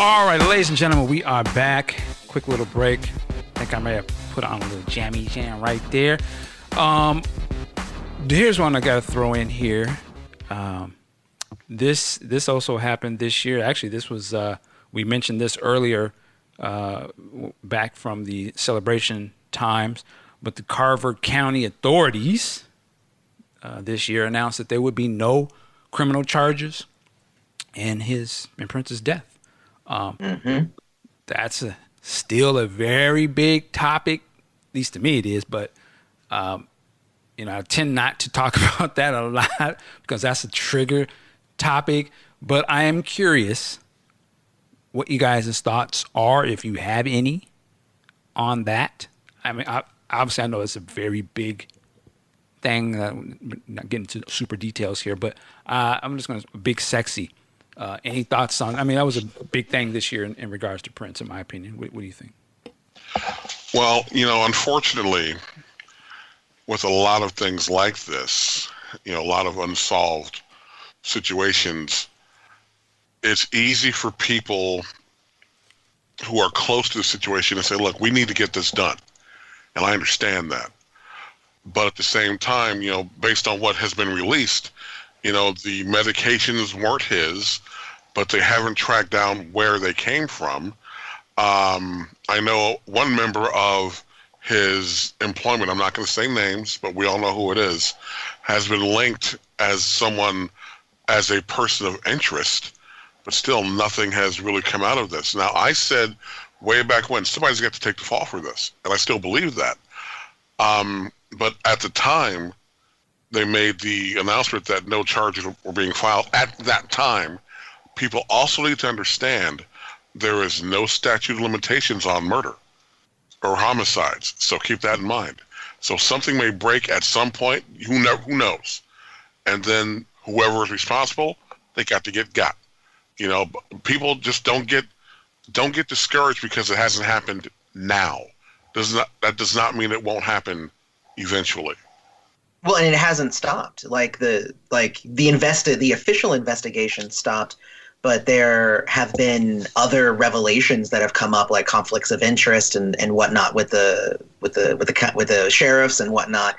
All right, ladies and gentlemen, we are back. Quick little break. I think I may have put on a little jammy jam right there. Here's one I got to throw in here. This also happened this year. Actually, this was we mentioned this earlier back from the celebration times, but the Carver County authorities this year announced that there would be no criminal charges in Prince's death. That's still a very big topic, at least to me it is, but I tend not to talk about that a lot because that's a trigger topic. But I am curious what you guys' thoughts are, if you have any, on that. I mean, obviously I know it's a very big thing. We're not getting into super details here, but I'm just going to big sexy. Any thoughts on? I mean, that was a big thing this year in regards to Prince, in my opinion. What do you think? Well, unfortunately, with a lot of things like this, a lot of unsolved situations, it's easy for people who are close to the situation to say, look, we need to get this done. And I understand that. But at the same time, based on what has been released, the medications weren't his, but they haven't tracked down where they came from. I know one member of his employment, I'm not going to say names, but we all know who it is, has been linked as a person of interest, but still nothing has really come out of this. Now, I said way back when, somebody's got to take the fall for this, and I still believe that. But at the time, they made the announcement that no charges were being filed at that time. People also need to understand there is no statute of limitations on murder or homicides. So keep that in mind. So something may break at some point. Who knows? And then whoever is responsible, they got to get got. People just don't get discouraged because it hasn't happened now. That does not mean it won't happen eventually. Well, and it hasn't stopped. The official investigation stopped, but there have been other revelations that have come up, like conflicts of interest and whatnot with the sheriffs and whatnot,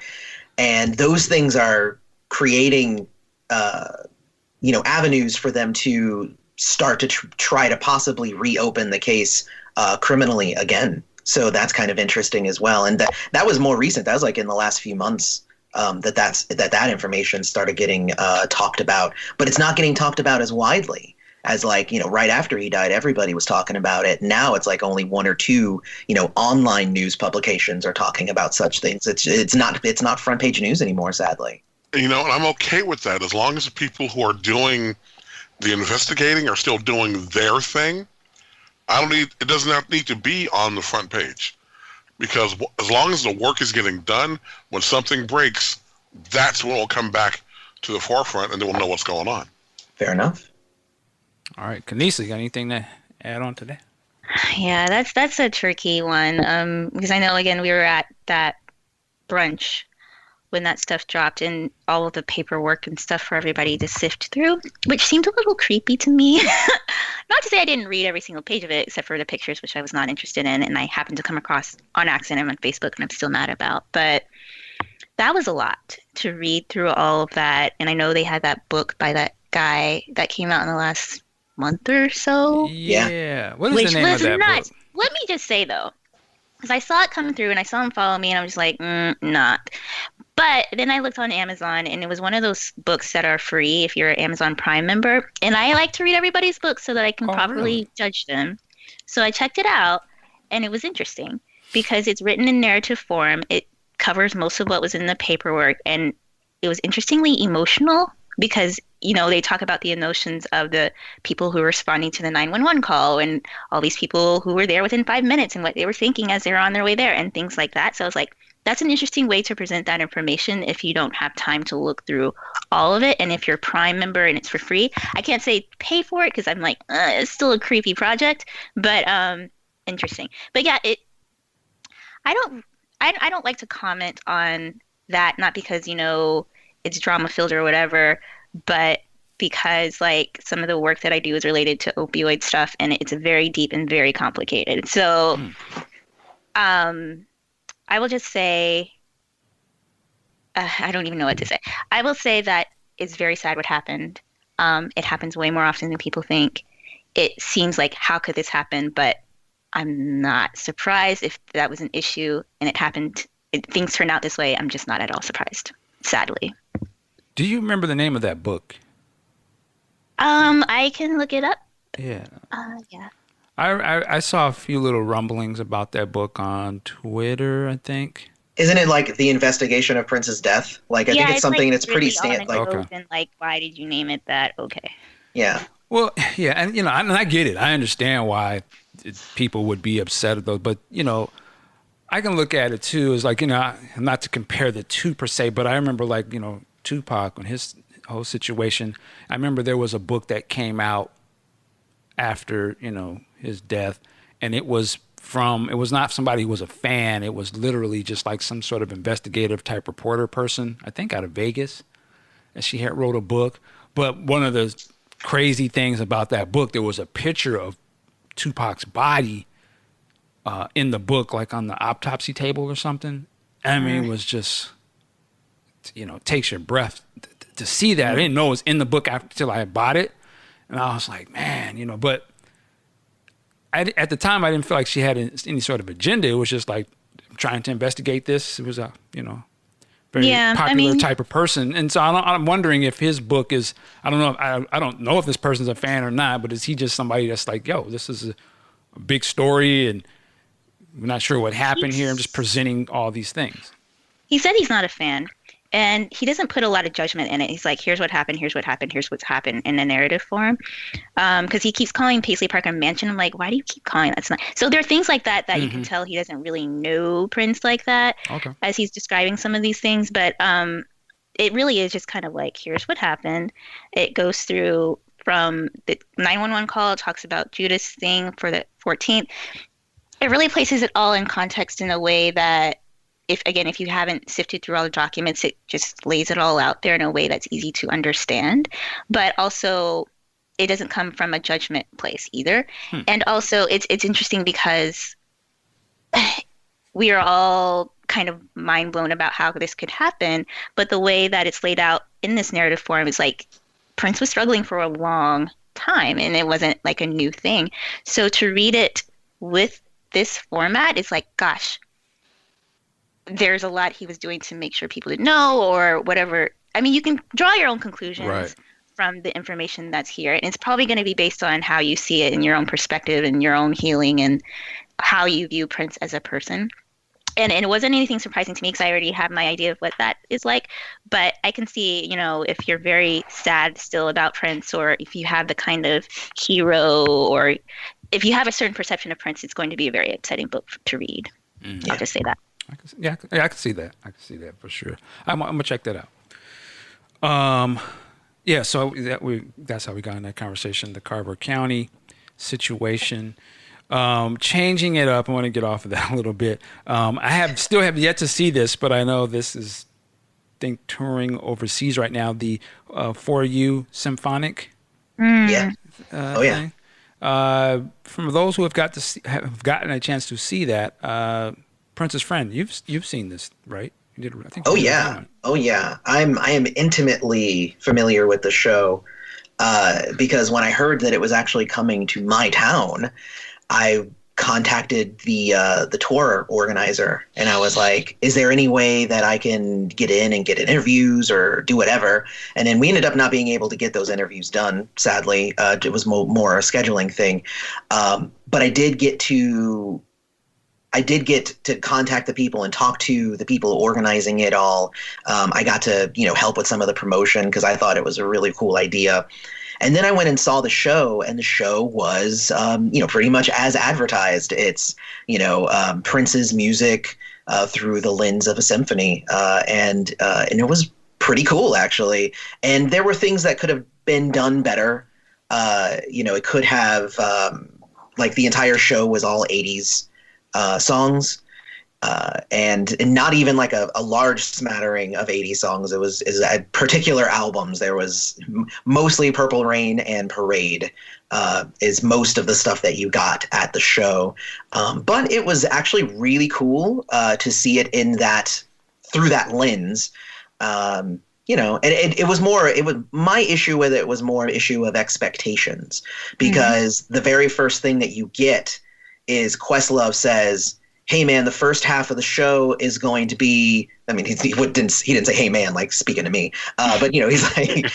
and those things are creating avenues for them to start to try to possibly reopen the case criminally again. So that's kind of interesting as well. And that was more recent. That was like in the last few months that information started getting talked about. But it's not getting talked about as widely as right after he died, everybody was talking about it. Now it's like only one or two, online news publications are talking about such things. It's not front page news anymore, sadly. And I'm okay with that as long as the people who are doing the investigating are still doing their thing. It does not need to be on the front page, because as long as the work is getting done, when something breaks, that's when it'll come back to the forefront, and then we'll know what's going on. Fair enough. All right, Kanisa, you got anything to add on to that? Yeah, that's a tricky one, because I know, again, we were at that brunch when that stuff dropped and all of the paperwork and stuff for everybody to sift through, which seemed a little creepy to me. Not to say I didn't read every single page of it, except for the pictures, which I was not interested in, and I happened to come across on accident on Facebook, and I'm still mad about. But that was a lot to read through all of that, and I know they had that book by that guy that came out in the last month or so. Yeah. What is the name of that book? Let me just say, though, because I saw it come through, and I saw him follow me, and I'm just like, not. But then I looked on Amazon, and it was one of those books that are free if you're an Amazon Prime member. And I like to read everybody's books so that I can properly judge them. So I checked it out, and it was interesting because it's written in narrative form. It covers most of what was in the paperwork, and it was interestingly emotional because, they talk about the emotions of the people who were responding to the 911 call and all these people who were there within 5 minutes and what they were thinking as they were on their way there and things like that. So I was like, that's an interesting way to present that information if you don't have time to look through all of it. And if you're a Prime member and it's for free, I can't say pay for it because I'm like, it's still a creepy project, but interesting. But yeah, I don't like to comment on that, not because, it's drama filled or whatever, but because like some of the work that I do is related to opioid stuff, and it's very deep and very complicated. So, I will just say, I don't even know what to say. I will say that it's very sad what happened. It happens way more often than people think. It seems like, how could this happen? But I'm not surprised if that was an issue and it happened. Things turned out this way. I'm just not at all surprised, sadly. Do you remember the name of that book? I can look it up. Yeah. Yeah. I saw a few little rumblings about that book on Twitter, I think. Isn't it like the investigation of Prince's death? Like, I think it's something like that's pretty really like, okay. and like, why did you name it that? Okay. Yeah. Well, yeah, and you know, I get it. I understand why people would be upset at those, but you know, I can look at it too as like, you know, not to compare the two per se, but I remember like, you know, Tupac and his whole situation. I remember there was a book that came out after, you know, his death, and it was not somebody who was a fan. It was literally just like some sort of investigative type reporter person, I think out of Vegas, and she had wrote a book. But one of the crazy things about that book, there was a picture of Tupac's body in the book, like on the autopsy table or something. I mean, it was just, you know, takes your breath to see that. I didn't know it was in the book until I bought it. And I was like, man, you know, but at the time, I didn't feel like she had any sort of agenda. It was just like trying to investigate this. It was a, you know, very popular type of person. And so I'm wondering if his book is, I don't know if this person's a fan or not, but is he just somebody that's like, yo, this is a big story and we're not sure what happened here. I'm just presenting all these things. He said he's not a fan, and he doesn't put a lot of judgment in it. He's like, here's what happened, here's what happened, here's what's happened in a narrative form. Because he keeps calling Paisley Park a mansion. I'm like, why do you keep calling that? So there are things like that you can tell he doesn't really know Prince like that as he's describing some of these things. But it really is just kind of like, here's what happened. It goes through from the 911 call, talks about Judas thing for the 14th. It really places it all in context in a way that, if you haven't sifted through all the documents, it just lays it all out there in a way that's easy to understand. But also, it doesn't come from a judgment place either. And also, it's interesting because we are all kind of mind blown about how this could happen. But the way that it's laid out in this narrative form is like, Prince was struggling for a long time, and it wasn't like a new thing. So to read it with this format is like, gosh, there's a lot he was doing to make sure people didn't know or whatever. I mean, you can draw your own conclusions from the information that's here. And it's probably going to be based on how you see it in your own perspective and your own healing and how you view Prince as a person. And it wasn't anything surprising to me because I already have my idea of what that is like. But I can see, you know, if you're very sad still about Prince, or if you have the kind of hero, or if you have a certain perception of Prince, it's going to be a very exciting book to read. I'll just say that. I can see that. I can see that for sure. I'm gonna check that out. So that's how we got in that conversation. The Carver County situation. Changing it up. I want to get off of that a little bit. I still have yet to see this, but I know this is, I think, touring overseas right now. The For You Symphonic. Thing. From those who have gotten a chance to see that, Prince's Friend, you've seen this, right? You did, I think. Oh yeah. I am intimately familiar with the show because when I heard that it was actually coming to my town, I contacted the tour organizer, and I was like, is there any way that I can get in and get interviews or do whatever? And then we ended up not being able to get those interviews done, sadly. It was more a scheduling thing. But I did get to contact the people and talk to the people organizing it all. I got to, help with some of the promotion because I thought it was a really cool idea. And then I went and saw the show, and the show was, pretty much as advertised. It's, Prince's music through the lens of a symphony, and it was pretty cool, actually. And there were things that could have been done better. It could have, the entire show was all 80s songs, and not even like a large smattering of 80 songs. It was particular albums. There was mostly Purple Rain and Parade is most of the stuff that you got at the show. But it was actually really cool to see it through that lens. And my issue with it was more an issue of expectations, because the very first thing that you get is Questlove says, "Hey man, the first half of the show is going to be," I mean, he didn't say "Hey man," like speaking to me, but he's like,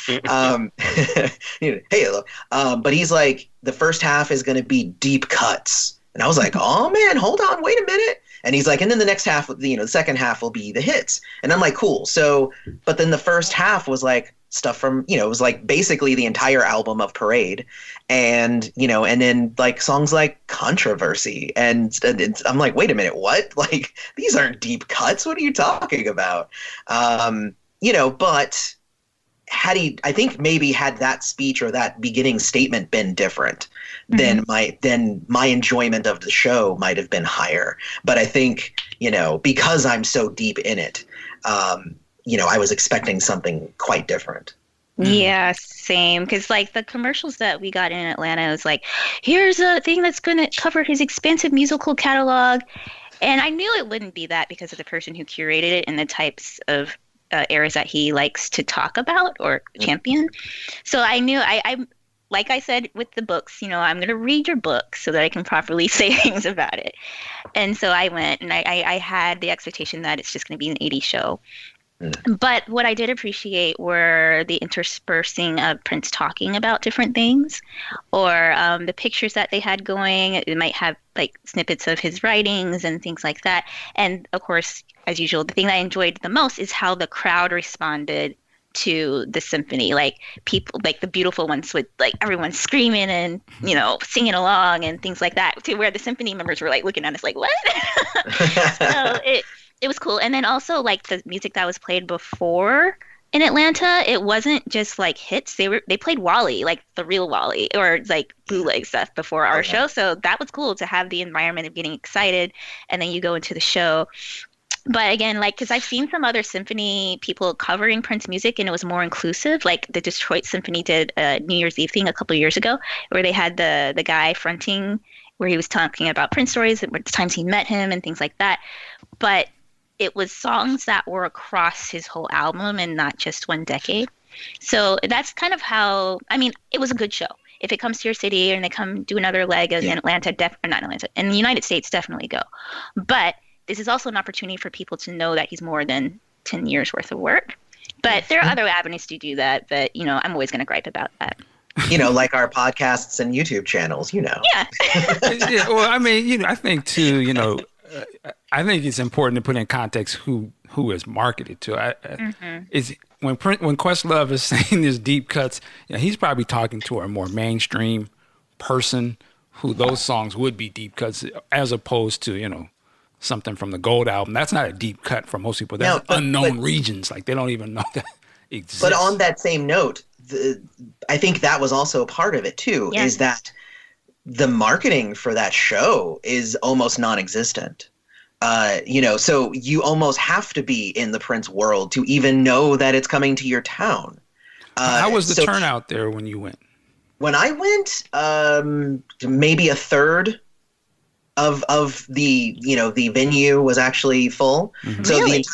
"Hey," but he's like, "The first half is going to be deep cuts," and I was like, "Oh man, hold on, wait a minute." And he's like, "And then the next half, the second half will be the hits," and I'm like, "Cool." So, but then the first half was like stuff from, it was like basically the entire album of Parade, and and then like songs like Controversy, and I'm like, wait a minute, what? Like, these aren't deep cuts. What are you talking about? But I think maybe had that speech or that beginning statement been different, then my enjoyment of the show might have been higher. But I think, because I'm so deep in it, I was expecting something quite different. Yeah, same. Because like the commercials that we got in Atlanta was like, here's a thing that's going to cover his expansive musical catalog. And I knew it wouldn't be that because of the person who curated it and the types of eras that he likes to talk about or champion. So I knew I like I said with the books, I'm going to read your book so that I can properly say things about it. And so I went, and I had the expectation that it's just going to be an 80s show. But what I did appreciate were the interspersing of Prince talking about different things, or the pictures that they had going. It might have like snippets of his writings and things like that. And of course, as usual, the thing that I enjoyed the most is how the crowd responded to the symphony. Like people, like the beautiful ones with like everyone screaming and singing along and things like that, to where the symphony members were like looking at us like, what? So it was cool. And then also like the music that was played before in Atlanta, it wasn't just like hits. They played Wally, like the real Wally, or like bootleg stuff before our show. So that was cool to have the environment of getting excited, and then you go into the show. But again, like, because I've seen some other symphony people covering Prince music, and it was more inclusive. Like the Detroit Symphony did a New Year's Eve thing a couple of years ago, where they had the guy fronting, where he was talking about Prince stories and the times he met him and things like that. But it was songs that were across his whole album and not just one decade. So that's kind of how, I mean, it was a good show. If it comes to your city and they come do another leg in Atlanta, not Atlanta, in the United States, definitely go. But this is also an opportunity for people to know that he's more than 10 years worth of work. But there are other avenues to do that. But, I'm always going to gripe about that. Like our podcasts and YouTube channels, Yeah. Yeah. Well, I mean, I think too, I think it's important to put in context who is marketed to. Is when Questlove is saying these deep cuts, he's probably talking to a more mainstream person who those songs would be deep cuts, as opposed to something from the Gold album. That's not a deep cut for most people. That's unknown regions, like they don't even know that exists. But on that same note, I think that was also a part of it too. Yeah. Is that the marketing for that show is almost non-existent. So you almost have to be in the Prince world to even know that it's coming to your town. How was the turnout there when you went? When I went, maybe a third of the the venue was actually full. So really?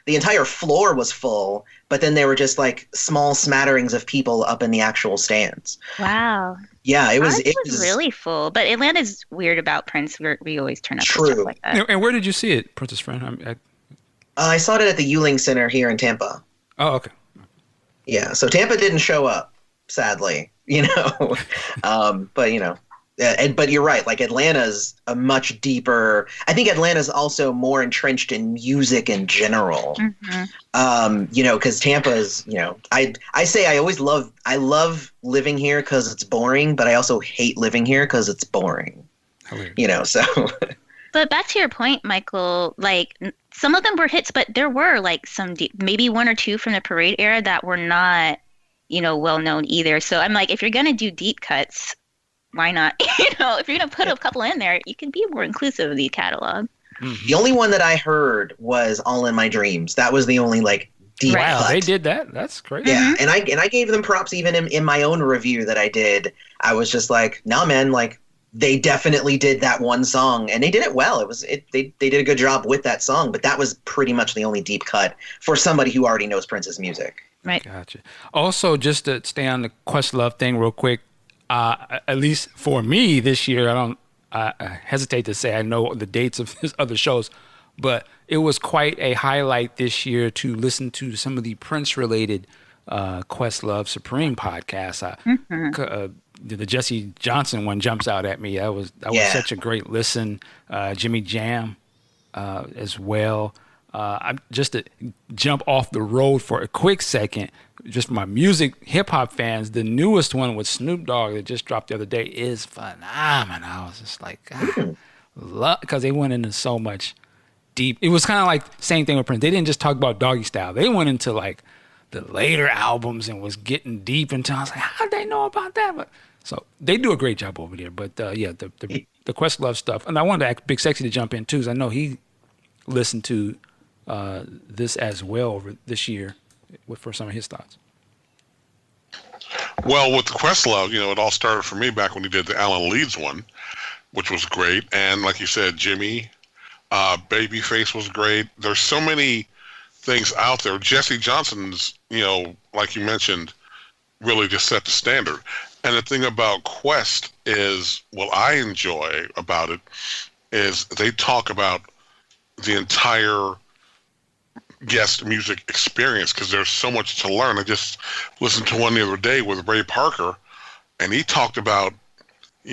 the entire floor was full, but then there were just like small smatterings of people up in the actual stands. Wow. Yeah, it was really full. But Atlanta's weird about Prince. We always turn up True. For stuff like that. And where did you see it, Princess Friend? I saw it at the Yuling Center here in Tampa. Oh, okay. Yeah, so Tampa didn't show up, sadly. But but you're right. Like Atlanta's a much deeper. I think Atlanta's also more entrenched in music in general. Because Tampa's. I say I love living here because it's boring, but I also hate living here because it's boring. So. But back to your point, Michael. Like some of them were hits, but there were like some maybe one or two from the Parade era that were not, well known either. So I'm like, if you're gonna do deep cuts, why not? If you're going to put a couple in there, you can be more inclusive of the catalog. The only one that I heard was All in My Dreams. That was the only like deep Wow, cut. they did that. That's crazy. Yeah, and I gave them props even in my own review that I did. I was just like, nah, man, like they definitely did that one song, and they did it well. They did a good job with that song, but that was pretty much the only deep cut for somebody who already knows Prince's music. Right. Gotcha. Also, just to stay on the Questlove thing real quick, at least for me this year, I hesitate to say I know the dates of his other shows, but it was quite a highlight this year to listen to some of the Prince-related Questlove Supreme podcasts. The Jesse Johnson one jumps out at me. That was such a great listen. Jimmy Jam as well. I'm just to jump off the road for a quick second, just for my music hip hop fans, the newest one with Snoop Dogg that just dropped the other day is phenomenal. I was just like, because they went into so much deep. It was kind of like same thing with Prince. They didn't just talk about Doggy Style. They went into like the later albums and was getting deep into. I was like, how'd they know about that? But so they do a great job over there. But the Questlove stuff, and I wanted to ask Big Sexy to jump in too, because I know he listened to this as well over this year for some of his thoughts. Well, with the Questlove, it all started for me back when he did the Alan Leeds one, which was great. And like you said, Jimmy, Babyface was great. There's so many things out there. Jesse Johnson's, like you mentioned, really just set the standard. And the thing about Quest is, what I enjoy about it is they talk about the entire guest music experience, because there's so much to learn. I just listened to one the other day with Ray Parker, and he talked about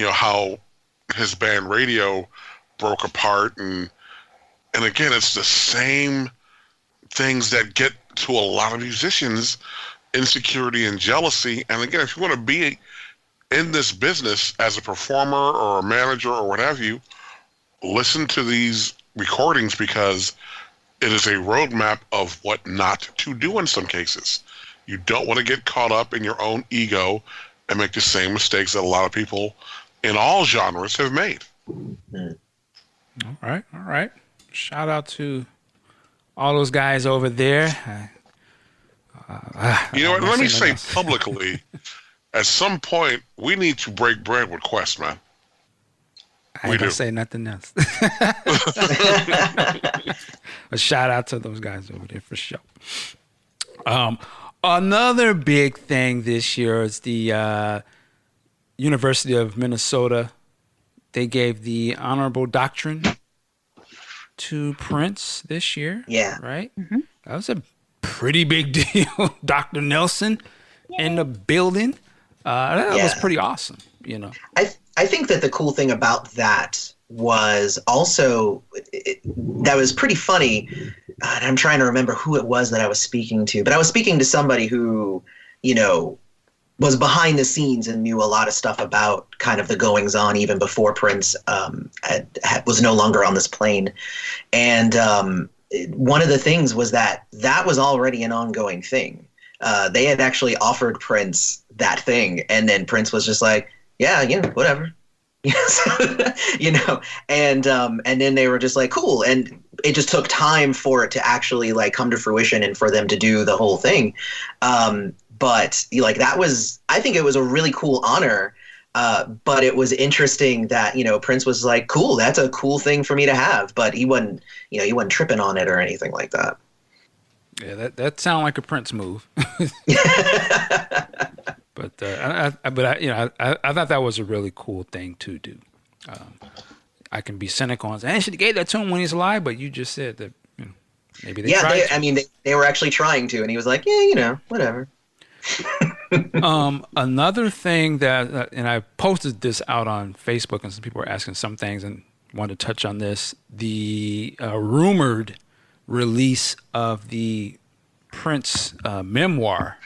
how his band Radio broke apart, and again, it's the same things that get to a lot of musicians: insecurity and jealousy. And again, if you want to be in this business as a performer or a manager or what have you, listen to these recordings, because it is a roadmap of what not to do in some cases. You don't want to get caught up in your own ego and make the same mistakes that a lot of people in all genres have made. All right. Shout out to all those guys over there. Let me say publicly, at some point, we need to break bread with Quest, man. I ain't gonna say nothing else. A shout out to those guys over there for sure. Another big thing this year is the University of Minnesota. They gave the honorable doctrine to Prince this year. Yeah. Right? Mm-hmm. That was a pretty big deal. Dr. Nelson in the building. That was pretty awesome, I think that the cool thing about that was also that was pretty funny. And I'm trying to remember who it was that I was speaking to, but I was speaking to somebody who, was behind the scenes and knew a lot of stuff about kind of the goings on even before Prince was no longer on this plane. And one of the things was that was already an ongoing thing. They had actually offered Prince that thing, and then Prince was just like, yeah, whatever. And then they were just like, cool. And it just took time for it to actually like come to fruition and for them to do the whole thing. But like, I think it was a really cool honor. But it was interesting that, Prince was like, cool, that's a cool thing for me to have. But he wasn't tripping on it or anything like that. Yeah, that sounded like a Prince move. But I thought that was a really cool thing to do. I can be cynical and say, I should have gave that to him when he's alive, but you just said that maybe they tried to. They were actually trying to, and he was like, yeah, whatever. Another thing that, and I posted this out on Facebook, and some people were asking some things and wanted to touch on this, the rumored release of the Prince memoir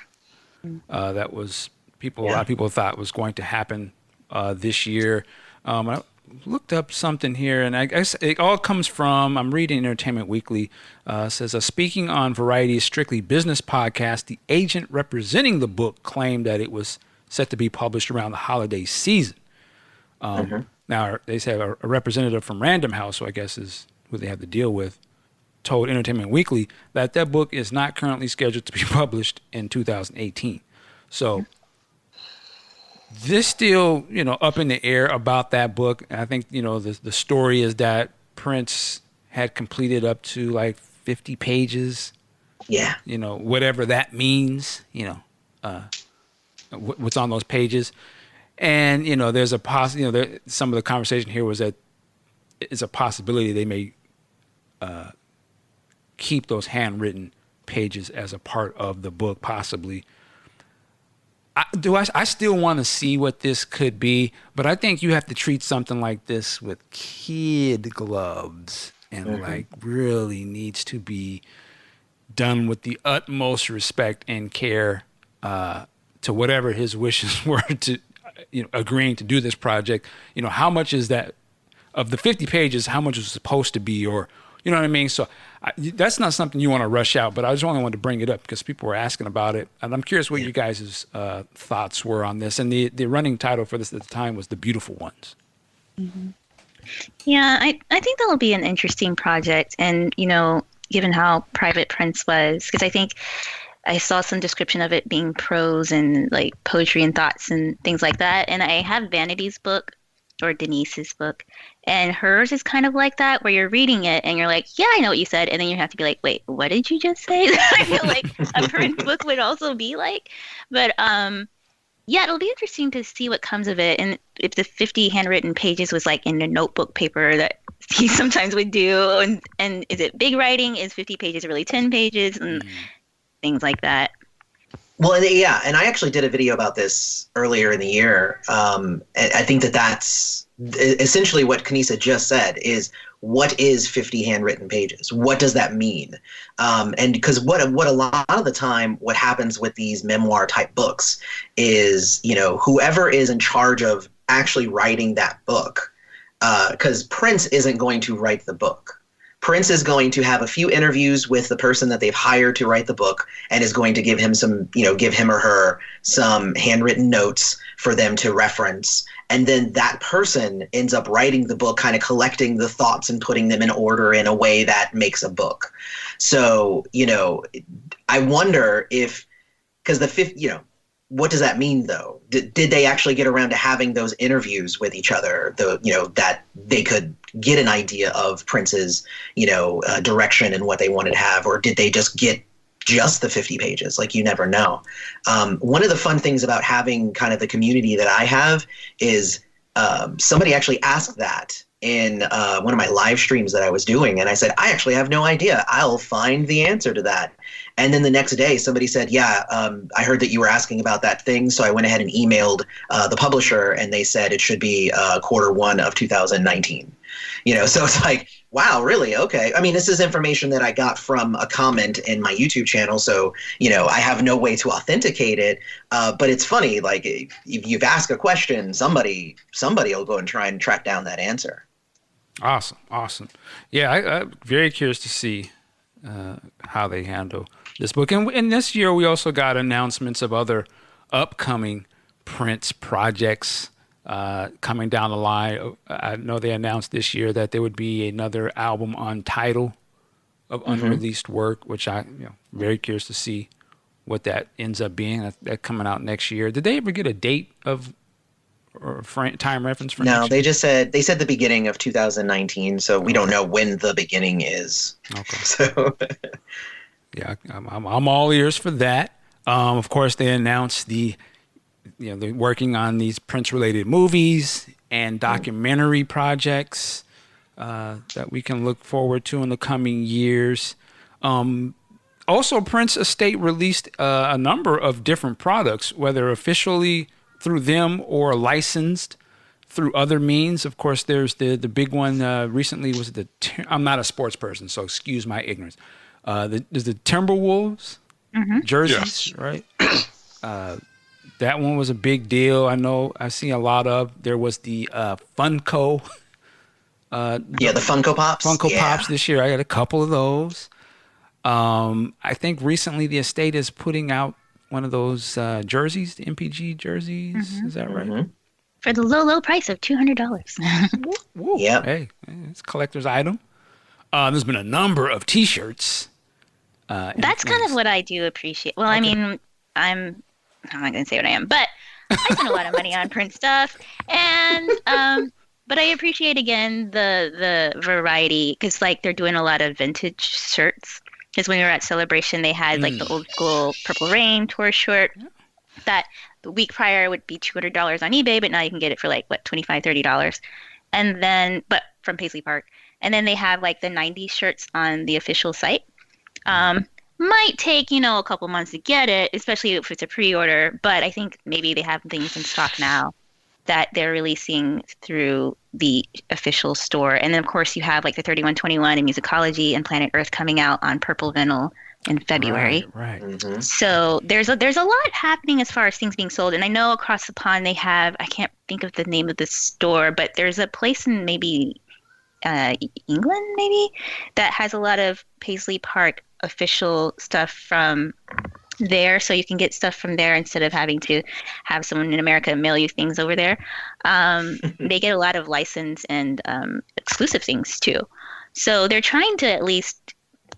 that was a lot of people thought was going to happen this year. I looked up something here, and I guess it all comes from, I'm reading Entertainment Weekly, says, speaking on Variety's Strictly Business podcast, the agent representing the book claimed that it was set to be published around the holiday season. Now, they say a representative from Random House, who I guess is who they have to deal with, told Entertainment Weekly that that book is not currently scheduled to be published in 2018. So this still, up in the air about that book. I think, the story is that Prince had completed up to like 50 pages. Yeah. Whatever that means, what's on those pages. And, there's a some of the conversation here was that it's a possibility they may keep those handwritten pages as a part of the book, possibly. I still want to see what this could be, but I think you have to treat something like this with kid gloves and like really needs to be done with the utmost respect and care to whatever his wishes were to, agreeing to do this project. How much is that of the 50 pages? How much is supposed to be, or you know what I mean? So that's not something you want to rush out, but I just only wanted to bring it up because people were asking about it, and I'm curious what you guys' thoughts were on this. And the running title for this at the time was The Beautiful Ones. Mm-hmm. Yeah, I think that'll be an interesting project, and given how private Prince was, because I think I saw some description of it being prose and like poetry and thoughts and things like that. And I have Vanity's book, or Denise's book, and hers is kind of like that, where you're reading it and you're like, yeah, I know what you said, and then you have to be like, wait, what did you just say? I feel like a Prince book would also be like. But yeah, it'll be interesting to see what comes of it, and if the 50 handwritten pages was like in a notebook paper that he sometimes would do, and is it big writing? Is 50 pages really 10 pages? And things like that. Well, yeah, and I actually did a video about this earlier in the year. I think that's essentially what Kanisa just said is, what is 50 handwritten pages? What does that mean? And because what a lot of the time, what happens with these memoir type books is, whoever is in charge of actually writing that book, because Prince isn't going to write the book. Prince is going to have a few interviews with the person that they've hired to write the book, and is going to give him give him or her some handwritten notes for them to reference. And then that person ends up writing the book, kind of collecting the thoughts and putting them in order in a way that makes a book. So, I wonder if, because the fifth, what does that mean though? Did they actually get around to having those interviews with each other, that they could get an idea of Prince's, direction and what they wanted to have, or did they just get just the 50 pages? Like, you never know. One of the fun things about having kind of the community that I have is somebody actually asked that in one of my live streams that I was doing. And I said, I actually have no idea. I'll find the answer to that. And then the next day somebody said, yeah, I heard that you were asking about that thing. So I went ahead and emailed the publisher, and they said it should be Q1 of 2019. So it's like, wow, really? Okay. I mean, this is information that I got from a comment in my YouTube channel. So, I have no way to authenticate it. But it's funny, like, if you've asked a question, somebody will go and try and track down that answer. Awesome. Yeah, I'm very curious to see how they handle this book. And this year, we also got announcements of other upcoming Prince projects coming down the line. I know they announced this year that there would be another album, Untitled, of unreleased work, which I'm very curious to see what that ends up being. That coming out next year. Did they ever get a date of or time reference for? No, next they year? just said the beginning of 2019. So we don't know when the beginning is. Okay. So yeah, I'm all ears for that. Of course, they announced they're working on these Prince-related movies and documentary projects that we can look forward to in the coming years. Also, Prince Estate released a number of different products, whether officially through them or licensed through other means. Of course, there's the big one recently was I'm not a sports person, so excuse my ignorance. There's the Timberwolves jerseys, yes. Right? That one was a big deal. I know I've seen a lot of. There was the Funko. the Funko Pops. Pops this year. I got a couple of those. I think recently the estate is putting out one of those jerseys, the MPG jerseys. Is that right? For the low price of $200. Yeah. Hey, it's a collector's item. There's been a number of T-shirts. That's kind of what I do appreciate. Well, okay. I mean, I'm not going to say what I am, but I spend a lot of money on Prince stuff, and but I appreciate again the variety because like they're doing a lot of vintage shirts. Because when we were at Celebration, they had like the old school Purple Rain tour shirt that the week prior would be $200 on eBay, but now you can get it for like $25, $30, and then but from Paisley Park, and then they have like the '90s shirts on the official site. Might take, a couple months to get it, especially if it's a pre-order, but I think maybe they have things in stock now that they're releasing through the official store. And then, of course, you have like the 3121 and Musicology and Planet Earth coming out on purple vinyl in February. Right. Mm-hmm. So there's a lot happening as far as things being sold. And I know across the pond they have, I can't think of the name of the store, but there's a place in maybe England, maybe, that has a lot of Paisley Park official stuff from there, so you can get stuff from there instead of having to have someone in America mail you things over there. They get a lot of license and exclusive things too. So they're trying to at least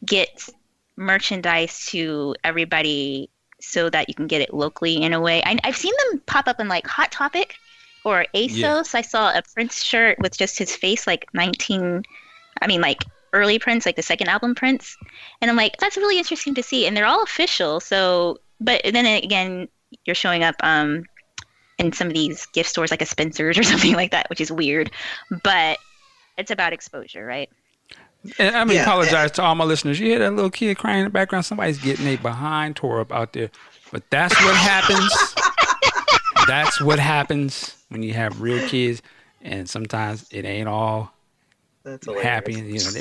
get merchandise to everybody so that you can get it locally in a way. I've seen them pop up in like Hot Topic or ASOS. Yeah. I saw a Prince shirt with just his face, like early Prince, like the second album Prince. And I'm like, that's really interesting to see. And they're all official. So, but then again, you're showing up in some of these gift stores like a Spencer's or something like that, which is weird. But it's about exposure, right? And I apologize to all my listeners. You hear that little kid crying in the background? Somebody's getting a behind tore up out there. But that's what happens. That's what happens when you have real kids. And sometimes it ain't all happy. This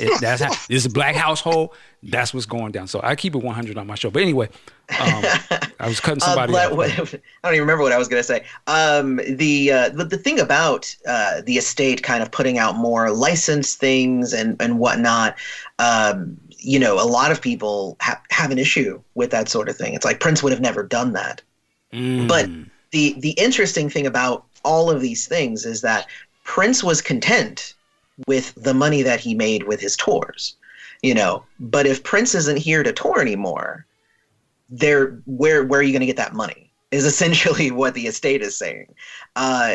is a black household. That's what's going down. So I keep it 100 on my show. But anyway, I was cutting somebody off. I don't even remember what I was going to say. The thing about the estate kind of putting out more licensed things and whatnot, a lot of people have an issue with that sort of thing. It's like Prince would have never done that. But the interesting thing about all of these things is that Prince was content with the money that he made with his tours, but if Prince isn't here to tour anymore, where are you going to get that money is essentially what the estate is saying.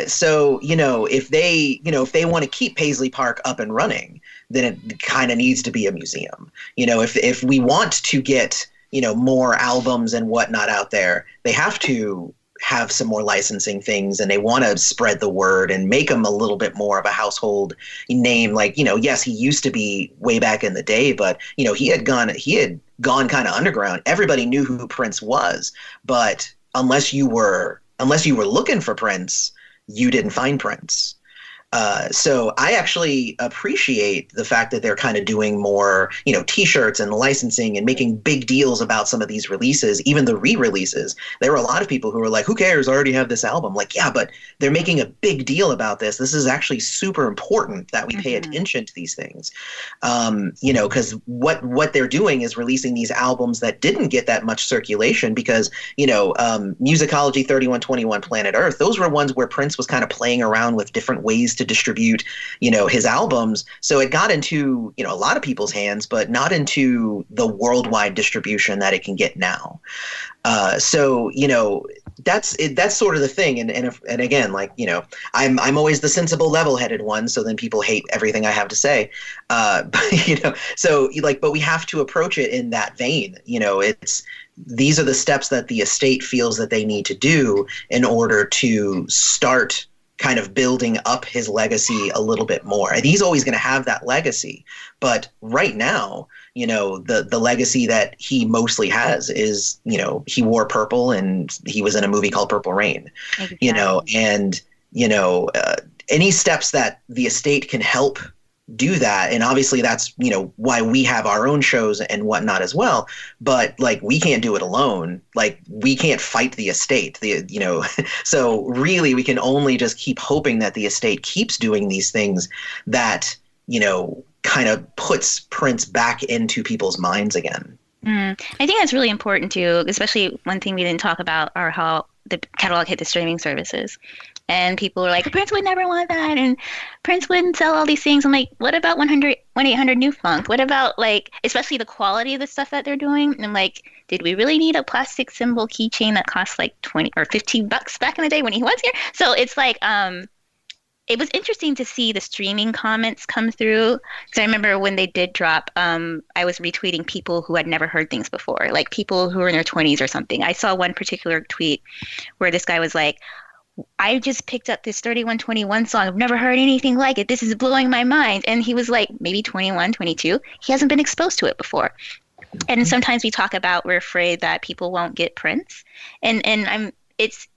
So, if they want to keep Paisley Park up and running, then it kind of needs to be a museum. If we want to get, more albums and whatnot out there, they have to have some more licensing things, and they want to spread the word and make him a little bit more of a household name. Like, yes, he used to be way back in the day, but he had gone kind of underground. Everybody knew who Prince was, but unless you were looking for Prince, you didn't find Prince. So I actually appreciate the fact that they're kind of doing more, T-shirts and licensing and making big deals about some of these releases, even the re-releases. There were a lot of people who were like, who cares? I already have this album. Like, yeah, but they're making a big deal about this. This is actually super important that we pay attention to these things. Because what they're doing is releasing these albums that didn't get that much circulation because, Musicology, 3121, Planet Earth, those were ones where Prince was kind of playing around with different ways to distribute, his albums. So it got into, a lot of people's hands, but not into the worldwide distribution that it can get now. So that's sort of the thing. And again, like, I'm always the sensible, level-headed one. So then people hate everything I have to say. But we have to approach it in that vein. These are the steps that the estate feels that they need to do in order to start kind of building up his legacy a little bit more. And he's always going to have that legacy. But right now, the legacy that he mostly has is, he wore purple and he was in a movie called Purple Rain, Exactly. Any steps that the estate can help do that. And obviously that's, why we have our own shows and whatnot as well. But like, we can't do it alone. Like, we can't fight the estate, so really we can only just keep hoping that the estate keeps doing these things that, kind of puts Prince back into people's minds again. I think that's really important too, especially one thing we didn't talk about are how the catalog hit the streaming services. And people were like, Prince would never want that, and Prince wouldn't sell all these things. I'm like, what about 1-800 New Funk? What about, like, especially the quality of the stuff that they're doing? And I'm like, did we really need a plastic symbol keychain that cost like 20 or 15 bucks back in the day when he was here? So it's like, it was interesting to see the streaming comments come through, because I remember when they did drop, I was retweeting people who had never heard things before, like people who were in their 20s or something. I saw one particular tweet where this guy was like, I just picked up this 3121 song. I've never heard anything like it. This is blowing my mind. And he was like maybe 21, 22. He hasn't been exposed to it before. And sometimes we talk about we're afraid that people won't get Prince. And it's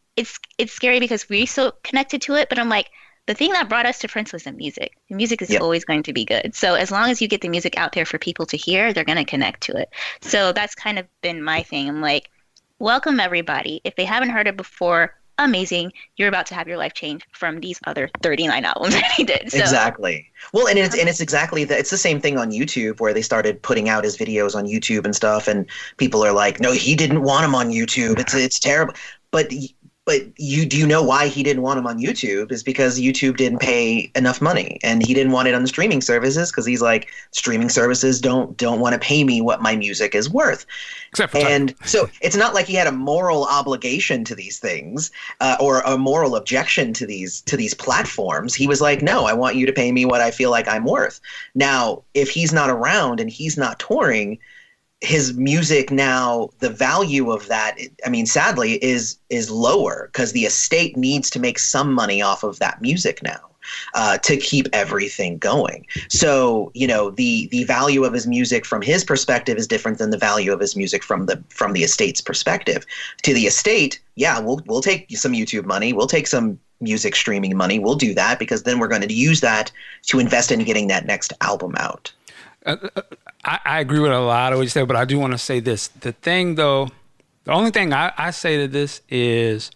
scary because we're so connected to it. But I'm like, the thing that brought us to Prince was the music. The music is always going to be good. So as long as you get the music out there for people to hear, they're going to connect to it. So that's kind of been my thing. I'm like, welcome everybody. If they haven't heard it before, amazing. You're about to have your life change from these other 39 albums that he did. So. Exactly. Well, and it's exactly that. It's the same thing on YouTube, where they started putting out his videos on YouTube and stuff, and people are like, no, he didn't want him on YouTube. It's terrible. But you know why he didn't want him on YouTube is because YouTube didn't pay enough money, and he didn't want it on the streaming services because he's like, streaming services don't want to pay me what my music is worth. Except for and so it's not like he had a moral obligation to these things or a moral objection to these platforms. He was like, no, I want you to pay me what I feel like I'm worth. Now, if he's not around and he's not touring, his music now, the value of that, I mean, sadly, is lower because the estate needs to make some money off of that music now to keep everything going. So, you know, the value of his music from his perspective is different than the value of his music from the estate's perspective. To the estate, yeah, we'll take some YouTube money, we'll take some music streaming money, we'll do that because then we're going to use that to invest in getting that next album out. I agree with a lot of what you said, but I do want to say this. The thing, though, the only thing I say to this is,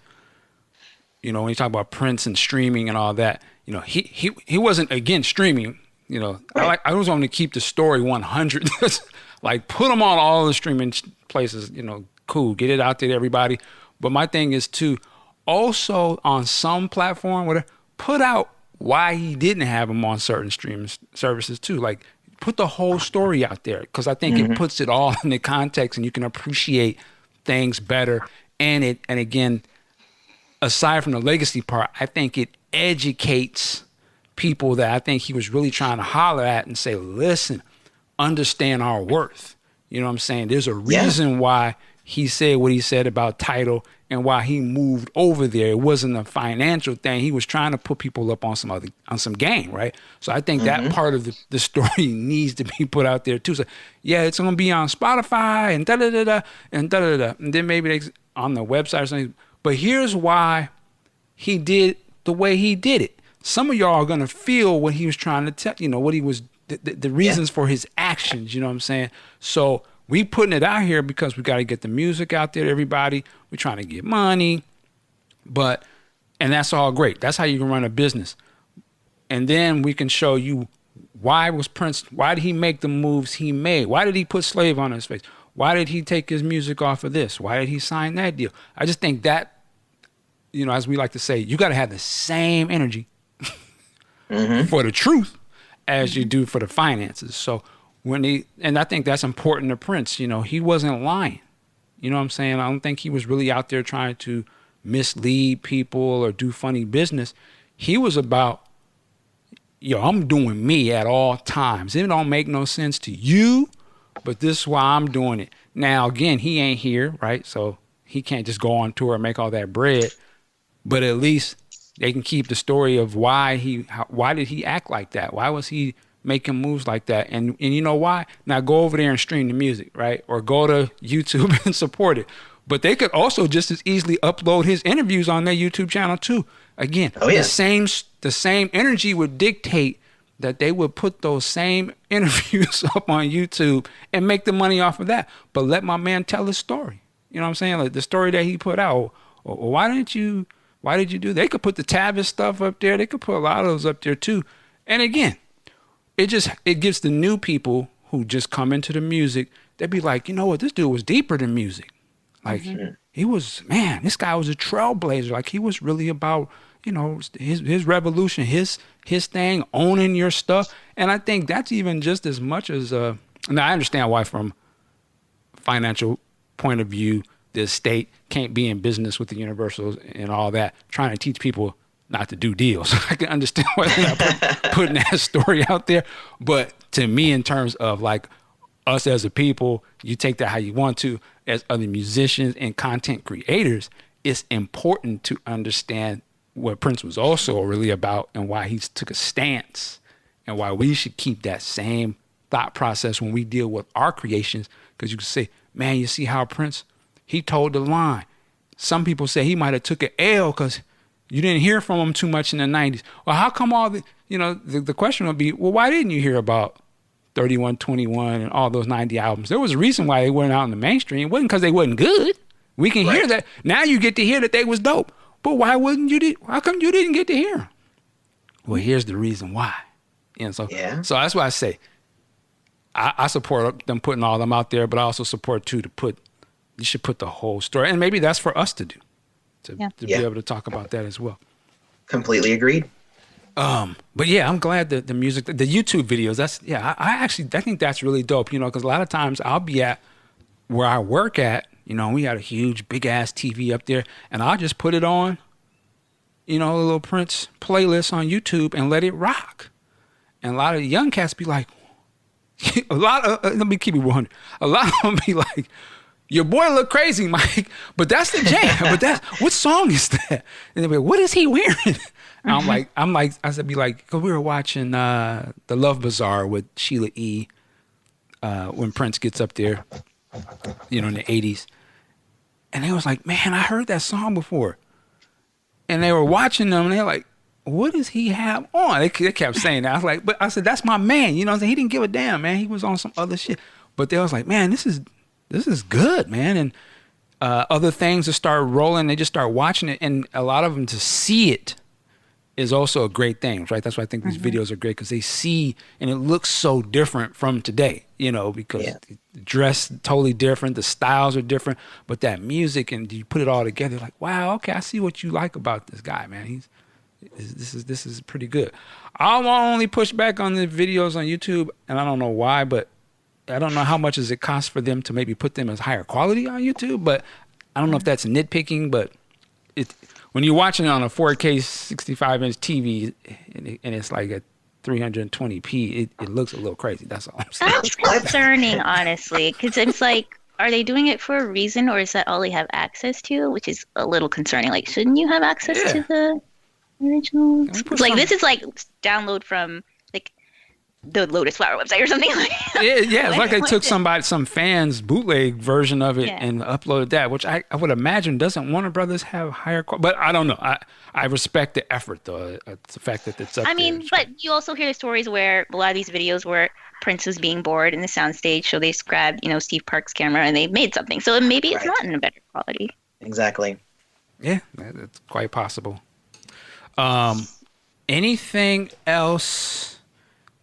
you know, when you talk about Prince and streaming and all that, you know, he wasn't against streaming. You know, right. I was wanting to keep the story 100. Like, put them on all the streaming places. You know, cool, get it out there to everybody. But my thing is to also on some platform, whatever, put out why he didn't have them on certain streaming services too. Like, put the whole story out there, because I think it puts it all in the context and you can appreciate things better. And again, aside from the legacy part, I think it educates people that I think he was really trying to holler at and say, listen, understand our worth. You know what I'm saying? There's a reason why he said what he said about Tidal and why he moved over there. It wasn't a financial thing. He was trying to put people up on some game, right? So I think that part of the story needs to be put out there too. So yeah, it's gonna be on Spotify and da-da-da-da and da-da-da-da. And then maybe they on the website or something. But here's why he did the way he did it. Some of y'all are gonna feel what he was trying to tell, you know, what he was, the reasons for his actions, you know what I'm saying? So we putting it out here because we got to get the music out there to everybody. We're trying to get money, and that's all great. That's how you can run a business. And then we can show you why did he make the moves he made? Why did he put Slave on his face? Why did he take his music off of this? Why did he sign that deal? I just think that, you know, as we like to say, you got to have the same energy for the truth as you do for the finances. So and I think that's important to Prince, you know, he wasn't lying. You know what I'm saying? I don't think he was really out there trying to mislead people or do funny business. He was about, yo, I'm doing me at all times. It don't make no sense to you, but this is why I'm doing it. Now, again, he ain't here, right? So he can't just go on tour and make all that bread, but at least they can keep the story of why did he act like that? Why was he making moves like that? And you know why? Now go over there and stream the music, right? Or go to YouTube and support it. But they could also just as easily upload his interviews on their YouTube channel too. Again, the same energy would dictate that they would put those same interviews up on YouTube and make the money off of that. But let my man tell his story. You know what I'm saying? Like the story that he put out. Or why did you do that? They could put the Tavis stuff up there. They could put a lot of those up there too. And again, it gives the new people who just come into the music, they'd be like, you know what, this dude was deeper than music. Like he was, man, this guy was a trailblazer. Like he was really about, his revolution, his thing, owning your stuff. And I think that's even just as much as now I understand why from financial point of view, the state can't be in business with the Universals and all that, trying to teach people not to do deals. I can understand why they're not putting that story out there. But to me, in terms of like us as a people, you take that how you want to, as other musicians and content creators, it's important to understand what Prince was also really about and why he took a stance and why we should keep that same thought process when we deal with our creations. Because you can say, man, you see how Prince, he told the line. Some people say he might have took an L because you didn't hear from him too much in the 90s. Well, how come all the question would be, well, why didn't you hear about 3121 and all those 90 albums? There was a reason why they weren't out in the mainstream. It wasn't because they wasn't good. We can hear that. Now you get to hear that they was dope. But why come you didn't get to hear them? Well, here's the reason why. So that's why I say I support them putting all them out there, but I also support too you should put the whole story. And maybe that's for us to do. To be able to talk about that as well. Completely agreed. But yeah, I'm glad that the music, the YouTube videos, I think that's really dope, because a lot of times I'll be at where I work at, we had a huge big ass TV up there and I'll just put it on, a little Prince playlist on YouTube and let it rock. And a lot of young cats be like, let me keep it 100. A lot of them be like, your boy look crazy, Mike, but that's the jam. What song is that? And they'll be like, what is he wearing? Mm-hmm. I said, because we were watching the Love Bazaar with Sheila E. When Prince gets up there, in the 80s. And they was like, man, I heard that song before. And they were watching them and they're like, what does he have on? They kept saying that. I said, that's my man. He didn't give a damn, man. He was on some other shit. But they was like, man, this is good, man. And other things that start rolling, they just start watching it. And a lot of them to see it is also a great thing, right? That's why I think these videos are great because they see, and it looks so different from today, because the dress totally different, the styles are different, but that music, and you put it all together, like, wow, okay, I see what you like about this guy, man. This is pretty good. I'll only push back on the videos on YouTube, and I don't know why, but I don't know how much does it cost for them to maybe put them as higher quality on YouTube, but I don't know if that's nitpicking, but when you're watching it on a 4K 65-inch TV and it's like at 320p, it looks a little crazy. That's all I'm saying. That's concerning, honestly, because it's like, are they doing it for a reason, or is that all they have access to? Which is a little concerning. Like, shouldn't you have access to the originals? Like, this is like download from like the Lotus Flower website or something like that. Yeah, it's like they took some fans' bootleg version of it and uploaded that, which I would imagine doesn't Warner Brothers have higher quality, but I don't know. I respect the effort, though. It's the fact that it's up there. But you also hear the stories where a lot of these videos where Prince was being bored in the soundstage, so they grabbed, Steve Park's camera and they made something. So maybe it's not in a better quality. Exactly. Yeah, that's quite possible. Anything else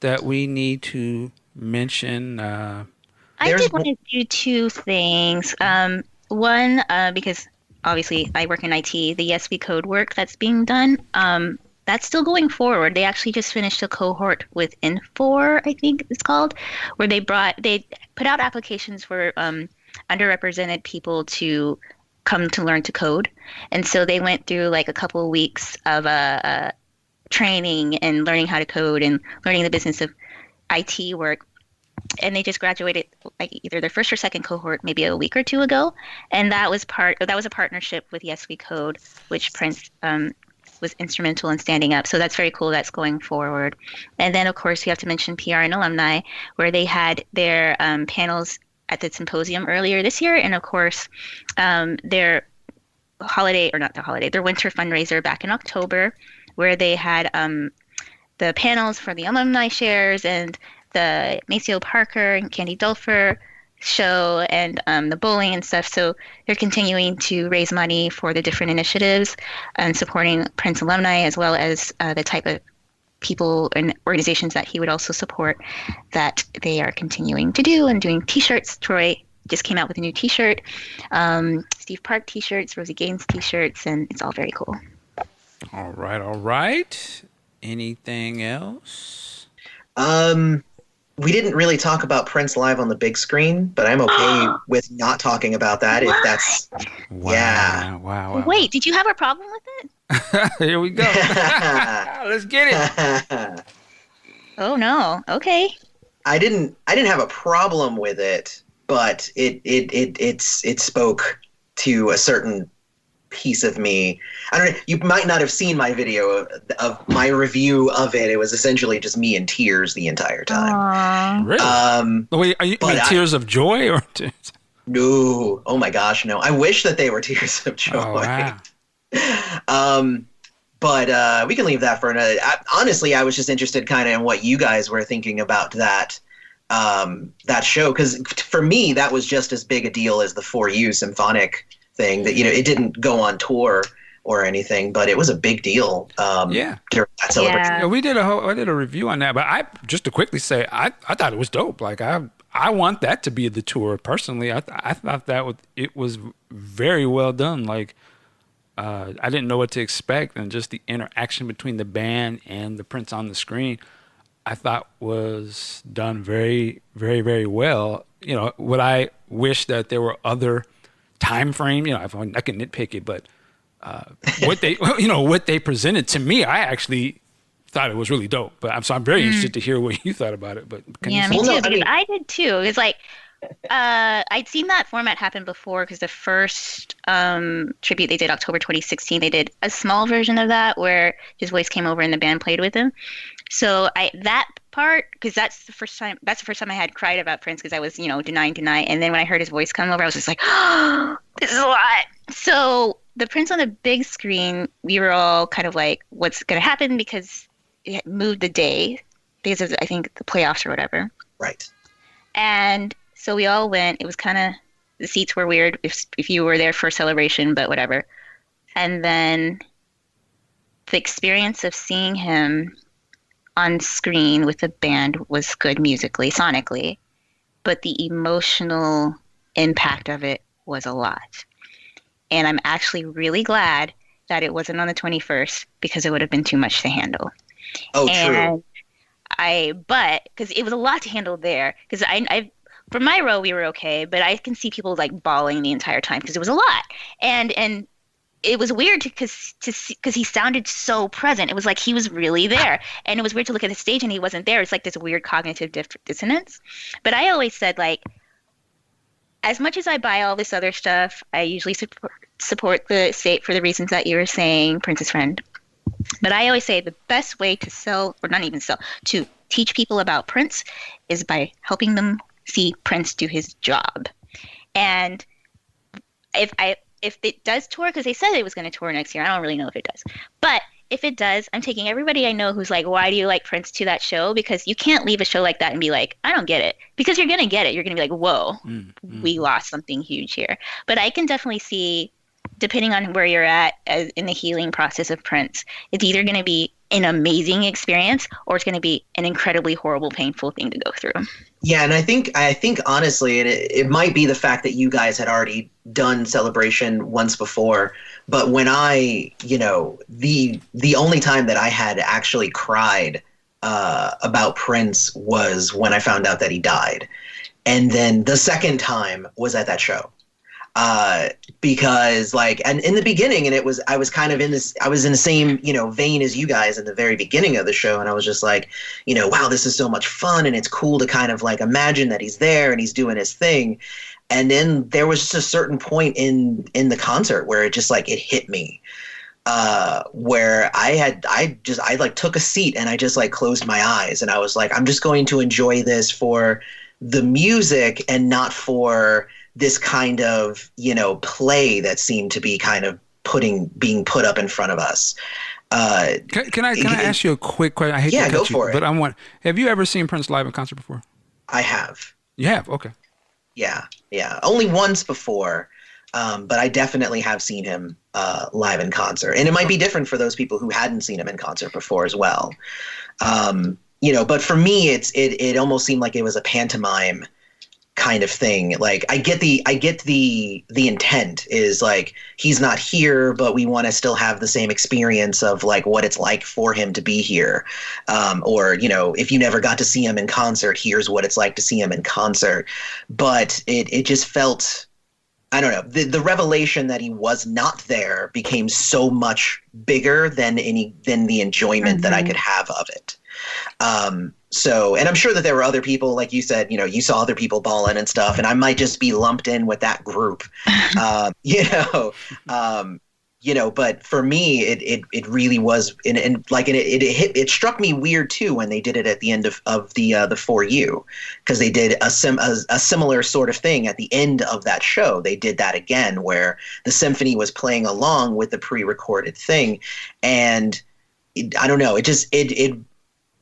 that we need to mention? I did want to do two things. One, because obviously I work in IT, the Yes We Code work that's being done, that's still going forward. They actually just finished a cohort with Infor, I think it's called, where they put out applications for underrepresented people to come to learn to code. And so they went through like a couple of weeks of training and learning how to code and learning the business of IT work. And they just graduated like either their first or second cohort maybe a week or two ago. And that was a partnership with Yes We Code, which Prince was instrumental in standing up. So that's very cool. That's going forward. And then, of course, you have to mention PR and alumni, where they had their panels at the symposium earlier this year. And, of course, their winter fundraiser back in October, where they had the panels for the alumni shares and the Maceo Parker and Candy Dulfer show and the bowling and stuff. So they're continuing to raise money for the different initiatives and supporting Prince alumni, as well as the type of people and organizations that he would also support, that they are continuing to do and doing T-shirts. Troy just came out with a new T-shirt, Steve Park T-shirts, Rosie Gaines T-shirts, and it's all very cool. All right, all right. Anything else? We didn't really talk about Prince live on the big screen, but I'm okay with not talking about that if that's... Wow, Yeah. wow. Wait, did you have a problem with it? Here we go. Let's get it. Oh no. Okay. I didn't have a problem with it, but it spoke to a certain piece of me. I don't know, you might not have seen my video of my review of it. It was essentially just me in tears the entire time. Really? Wait, are you tears of joy or tears? No. Oh my gosh, no. I wish that they were tears of joy. Oh, wow. But we can leave that for another. Honestly, I was just interested kind of in what you guys were thinking about that show, because for me that was just as big a deal as the For You symphonic thing. That it didn't go on tour or anything, but it was a big deal. During that celebration. Yeah, I did a review on that, but just to quickly say, I thought it was dope. Like I want that to be the tour personally. I thought it was very well done. Like. I didn't know what to expect, and just the interaction between the band and the Prince on the screen, I thought was done very, very, very well. Would I wish that there were other time frame? I can nitpick it, but what they presented to me, I actually thought it was really dope. But I'm very interested to hear what you thought about it. But me too. Because I did too. It's like. I'd seen that format happen before because the first tribute they did, October 2016, they did a small version of that where his voice came over and the band played with him. So that part, because that's the first time I had cried about Prince, because I was denying, and then when I heard his voice come over, I was just like, oh, this is a lot. So the Prince on the big screen, we were all kind of like, what's gonna happen, because it moved the day because of, I think, the playoffs or whatever. Right. And so we all went. It was kind of, the seats were weird if you were there for a celebration, but whatever. And then the experience of seeing him on screen with the band was good musically, sonically, but the emotional impact of it was a lot. And I'm actually really glad that it wasn't on the 21st, because it would have been too much to handle. Oh, true. But because it was a lot to handle there, because I for my row, we were okay, but I can see people like bawling the entire time because it was a lot, and it was weird because he sounded so present. It was like he was really there, and it was weird to look at the stage and he wasn't there. It's like this weird cognitive dissonance. But I always said, like, as much as I buy all this other stuff, I usually support the state for the reasons that you were saying, Princess Friend. But I always say the best way to sell, or not even sell, to teach people about Prince is by helping them see Prince do his job. And if it does tour, because they said it was going to tour next year, I don't really know if it does, but if it does, I'm taking everybody I know who's like, why do you like Prince, to that show, because you can't leave a show like that and be like, I don't get it, because you're going to get it. You're going to be like, whoa, we lost something huge here. But I can definitely see, depending on where you're at in the healing process of Prince, it's either going to be an amazing experience or it's going to be an incredibly horrible, painful thing to go through. Yeah, and I think honestly, it might be the fact that you guys had already done Celebration once before, but when the only time that I had actually cried about Prince was when I found out that he died, and then the second time was at that show. Because and in the beginning, and I was in the same, vein as you guys in the very beginning of the show. And I was just like, wow, this is so much fun. And it's cool to kind of like imagine that he's there and he's doing his thing. And then there was just a certain point in the concert where it just like, it hit me, where I took a seat and I just like closed my eyes and I was like, I'm just going to enjoy this for the music and not for this kind of, play that seemed to be kind of being put up in front of us. Can I ask you a quick question? I hate to cut go you, for it. But have you ever seen Prince live in concert before? I have. You have? Okay. Yeah. Only once before, but I definitely have seen him live in concert. And it might be different for those people who hadn't seen him in concert before as well. But for me, it almost seemed like it was a pantomime kind of thing. Like I get the intent is like he's not here, but we want to still have the same experience of like what it's like for him to be here. Or, you know, if you never got to see him in concert, here's what it's like to see him in concert. But it just felt, I don't know, the revelation that he was not there became so much bigger than the enjoyment that I could have of it. So, and I'm sure that there were other people, like you said, you know, you saw other people balling and stuff, and I might just be lumped in with that group, but for me, it really was, it struck me weird too when they did it at the end of the For You, because they did a similar sort of thing at the end of that show. They did that again, where the symphony was playing along with the pre-recorded thing, and I don't know,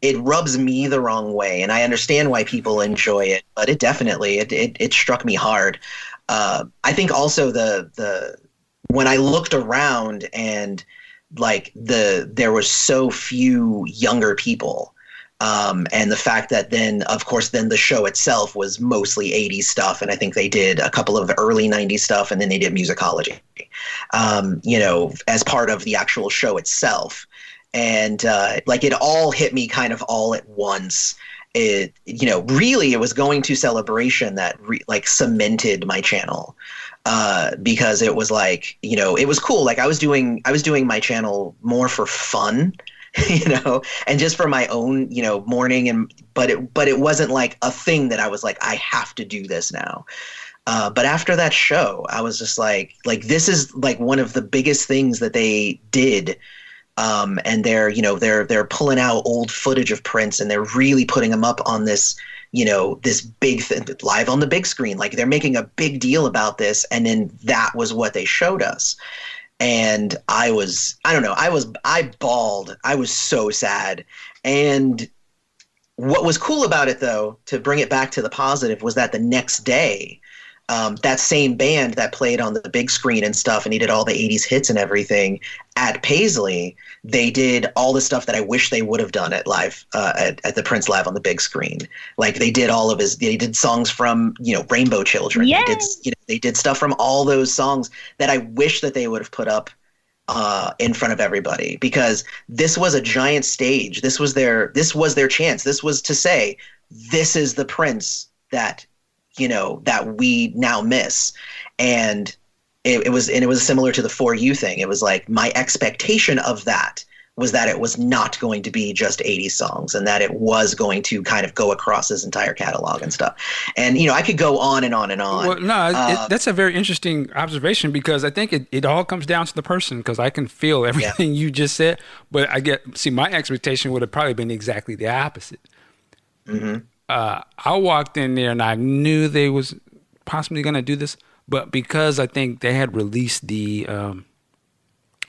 it rubs me the wrong way, and I understand why people enjoy it, but it definitely it struck me hard. I think also the when I looked around and like there was so few younger people, and the fact that then of course then the show itself was mostly 80s stuff, and I think they did a couple of early 90s stuff, and then they did musicology, as part of the actual show itself. And it all hit me kind of all at once. Really it was going to Celebration that cemented my channel, because it was like, it was cool. Like I was doing my channel more for fun, and just for my own, morning. But it wasn't like a thing that I was like, I have to do this now. But after that show, I was just like this is like one of the biggest things that they did. And they're pulling out old footage of Prince, and they're really putting him up on this, this big live on the big screen. Like they're making a big deal about this. And then that was what they showed us. And I bawled. I was so sad. And what was cool about it, though, to bring it back to the positive, was that the next day, that same band that played on the big screen and stuff, and he did all the 80s hits and everything at Paisley, they did all the stuff that I wish they would have done at live, at the Prince Live on the big screen. Like they did they did songs from, Rainbow Children. Yay! They did stuff from all those songs that I wish that they would have put up in front of everybody, because this was a giant stage. This was their chance. This was to say, this is the Prince that we now miss. And it was similar to the For You thing. It was like my expectation of that was that it was not going to be just 80s songs, and that it was going to kind of go across his entire catalog and stuff. And, I could go on and on and on. Well, no, that's a very interesting observation, because I think it all comes down to the person, because I can feel everything you just said, but my expectation would have probably been exactly the opposite. Mm-hmm. I walked in there and I knew they was possibly going to do this, but because I think they had released the